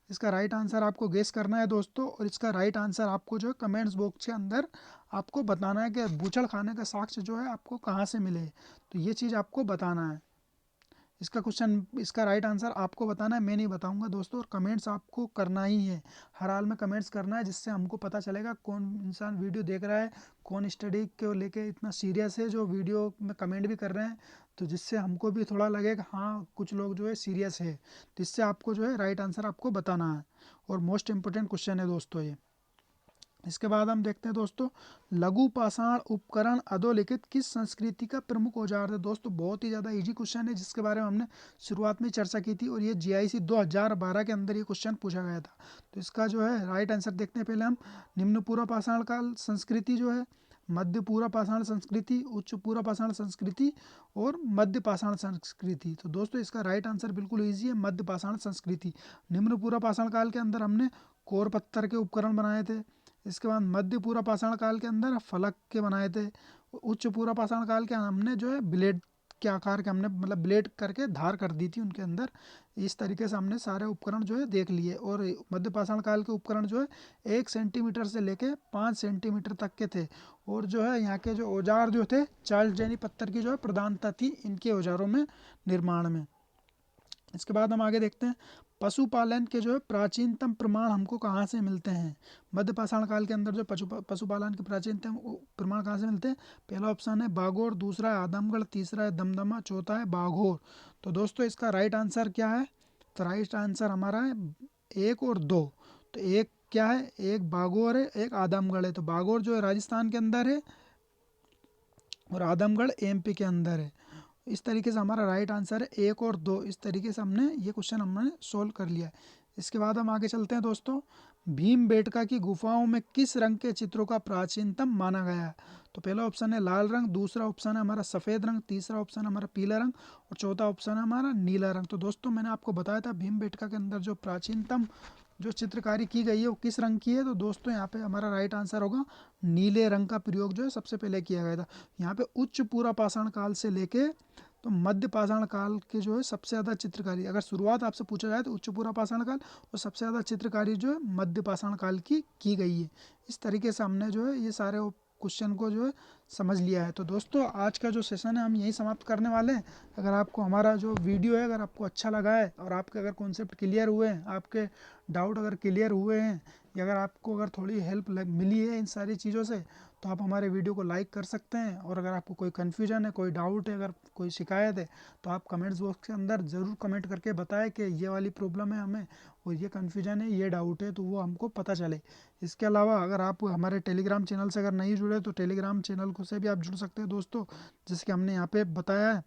इसका राइट आंसर आपको गेस करना है दोस्तों, और इसका राइट आंसर आपको जो है कमेंट्स बॉक्स के अंदर आपको बताना है कि बूचड़ खाने का साक्ष्य जो है आपको कहाँ से मिले। तो ये चीज़ आपको बताना है। इसका क्वेश्चन, इसका राइट आंसर आपको बताना है, मैं नहीं बताऊंगा दोस्तों। और कमेंट्स आपको करना ही है, हर हाल में कमेंट्स करना है, जिससे हमको पता चलेगा कौन इंसान वीडियो देख रहा है, कौन स्टडी को लेके इतना सीरियस है जो वीडियो में कमेंट भी कर रहे हैं। तो जिससे हमको भी थोड़ा लगेगा हाँ कुछ लोग जो है सीरियस है। तो इससे आपको जो है राइट आंसर आपको बताना है, और मोस्ट इंपॉर्टेंट क्वेश्चन है दोस्तों ये। इसके बाद हम देखते हैं दोस्तों, लघु पाषाण उपकरण अधोलिखित किस संस्कृति का प्रमुख औजार है। दोस्तों बहुत ही ज़्यादा इजी क्वेश्चन है, जिसके बारे में हमने शुरुआत में चर्चा की थी, और ये जीआईसी 2012 के अंदर ये क्वेश्चन पूछा गया था। तो इसका जो है राइट आंसर देखते हैं पहले हम। निम्न पूर्व पाषाण काल संस्कृति जो है, मध्य पूर्व पाषाण संस्कृति, उच्च पूर्व पाषाण संस्कृति और मध्य पाषाण संस्कृति। तो दोस्तों इसका राइट आंसर बिल्कुल ईजी है, मध्य पाषाण संस्कृति। निम्न पूर्व पाषाण काल के अंदर हमने कोर पत्थर के उपकरण बनाए थे। इसके बाद मध्य पूर्व पाषाण काल के अंदर फलक के बनाए थे। उच्च पूर्व पाषाण काल के हमने जो है ब्लेड के आकार के, हमने मतलब ब्लेड करके धार कर दी थी उनके अंदर। इस तरीके से हमने सारे उपकरण जो है देख लिए। और मध्य पाषाण काल के उपकरण जो है 1 सेंटीमीटर से लेके 5 सेंटीमीटर तक के थे। और जो है यहाँ के जो औजार जो थे चालजनी पत्थर की जो है प्रधानता थी इनके औजारों में, निर्माण में। इसके बाद हम आगे देखते हैं, पशुपालन के जो है प्राचीनतम प्रमाण हमको कहाँ से मिलते हैं। मध्य पाषाण काल के अंदर जो पशुपालन के प्राचीनतम प्रमाण कहाँ से मिलते हैं। पहला ऑप्शन है बागोर, दूसरा है आदमगढ़, तीसरा है दमदमा, चौथा है बाघोर। तो दोस्तों इसका राइट आंसर क्या है। तो राइट आंसर हमारा है 1 और 2। तो एक क्या है, एक बागोर है, एक आदमगढ़ है। तो बागोर जो है राजस्थान के अंदर है, और आदमगढ़ एमपी के अंदर है। इस तरीके से हमारा राइट आंसर है 1 और 2। इस तरीके से हमने ये क्वेश्चन हमने सोल्व कर लिया है। इसके बाद हम आगे चलते हैं दोस्तों, भीमबेटका की गुफाओं में किस रंग के चित्रों का प्राचीनतम माना गया है। तो पहला ऑप्शन है लाल रंग, दूसरा ऑप्शन है हमारा सफ़ेद रंग, तीसरा ऑप्शन है हमारा पीला रंग, और चौथा ऑप्शन है हमारा नीला रंग। तो दोस्तों मैंने आपको बताया था भीमबेटका के अंदर जो प्राचीनतम जो चित्रकारी की गई है वो किस रंग की है। तो दोस्तों यहाँ पे हमारा राइट आंसर होगा नीले रंग का प्रयोग जो है सबसे पहले किया गया था। यहाँ पे उच्च पूर्व पाषाण काल से लेके तो मध्य पाषाण काल के जो है सबसे ज़्यादा चित्रकारी, अगर शुरुआत आपसे पूछा जाए तो उच्च पूरा पाषाण काल, और सबसे ज़्यादा चित्रकारी जो है मध्य पाषाण काल की गई है। इस तरीके से हमने जो है ये सारे क्वेश्चन को जो है समझ लिया है। तो दोस्तों आज का जो सेशन है हम यहीं समाप्त करने वाले हैं। अगर आपको हमारा जो वीडियो है अगर आपको अच्छा लगा है और आपके अगर कॉन्सेप्ट क्लियर हुए हैं, आपके डाउट अगर क्लियर हुए हैं, या अगर आपको अगर थोड़ी हेल्प मिली है इन सारी चीज़ों से, तो आप हमारे वीडियो को लाइक कर सकते हैं। और अगर आपको कोई कन्फ्यूजन है, कोई डाउट है, अगर कोई शिकायत है, तो आप कमेंट्स बॉक्स के अंदर ज़रूर कमेंट करके बताएं कि ये वाली प्रॉब्लम है हमें, और ये कन्फ्यूजन है, ये डाउट है, तो वो हमको पता चले। इसके अलावा अगर आप हमारे टेलीग्राम चैनल से अगर नहीं जुड़े तो टेलीग्राम चैनल को से भी आप जुड़ सकते हैं दोस्तों, जैसे कि हमने यहाँ पे बताया है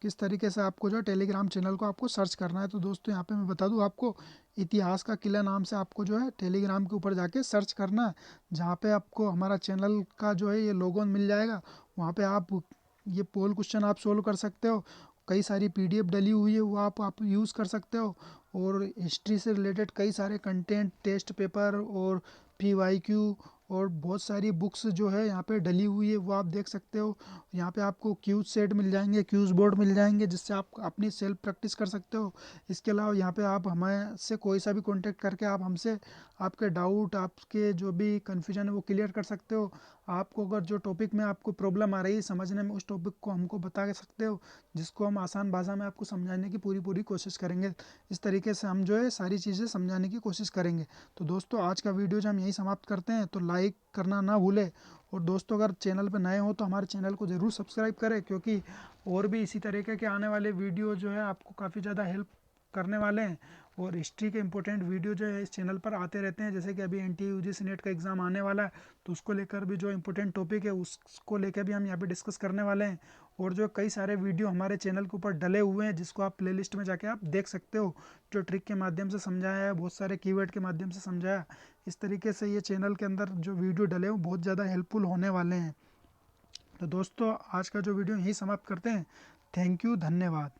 किस तरीके से आपको जो है टेलीग्राम चैनल को आपको सर्च करना है। तो दोस्तों यहाँ पे मैं बता दूँ आपको, इतिहास का किला नाम से आपको जो है टेलीग्राम के ऊपर जाके सर्च करना है, जहाँ पे आपको हमारा चैनल का जो है ये लोगो मिल जाएगा। वहाँ पे आप ये पोल क्वेश्चन आप सोल्व कर सकते हो, कई सारी पीडीएफ डली हुई है वो आप यूज़ कर सकते हो, और हिस्ट्री से रिलेटेड कई सारे कंटेंट, टेस्ट पेपर और पीवाईक्यू और बहुत सारी बुक्स जो है यहाँ पे डली हुई है वो आप देख सकते हो। यहाँ पे आपको क्यूज सेट मिल जाएंगे, क्यूज बोर्ड मिल जाएंगे, जिससे आप अपनी सेल्फ प्रैक्टिस कर सकते हो। इसके अलावा यहाँ पे आप हमें से कोई सा भी कांटेक्ट करके आप हमसे आपके डाउट, आपके जो भी कन्फ्यूजन है वो क्लियर कर सकते हो। आपको अगर जो टॉपिक में आपको प्रॉब्लम आ रही है समझने में, उस टॉपिक को हमको बता सकते हो, जिसको हम आसान भाषा में आपको समझाने की पूरी पूरी कोशिश करेंगे। इस तरीके से हम जो है सारी चीज़ें समझाने की कोशिश करेंगे। तो दोस्तों आज का वीडियो जो हम यहीं समाप्त करते हैं, तो लाइक करना ना भूलें। और दोस्तों अगर चैनल पर नए हो तो हमारे चैनल को ज़रूर सब्सक्राइब करें, क्योंकि और भी इसी तरीके के आने वाले वीडियो जो है आपको काफ़ी ज़्यादा हेल्प करने वाले हैं। और हिस्ट्री के इंपॉर्टेंट वीडियो जो है इस चैनल पर आते रहते हैं, जैसे कि अभी NTA UGC नेट का एग्ज़ाम आने वाला है, तो उसको लेकर भी जो इंपॉर्टेंट टॉपिक है उसको लेकर भी हम यहाँ पे डिस्कस करने वाले हैं। और जो कई सारे वीडियो हमारे चैनल के ऊपर डले हुए हैं, जिसको आप प्लेलिस्ट में जाके आप देख सकते हो, जो ट्रिक के माध्यम से समझाया है, बहुत सारे कीवर्ड के माध्यम से समझाया। इस तरीके से ये चैनल के अंदर जो वीडियो डले हैं वो बहुत ज़्यादा हेल्पफुल होने वाले हैं। तो दोस्तों आज का जो वीडियो यहीं समाप्त करते हैं। थैंक यू, धन्यवाद।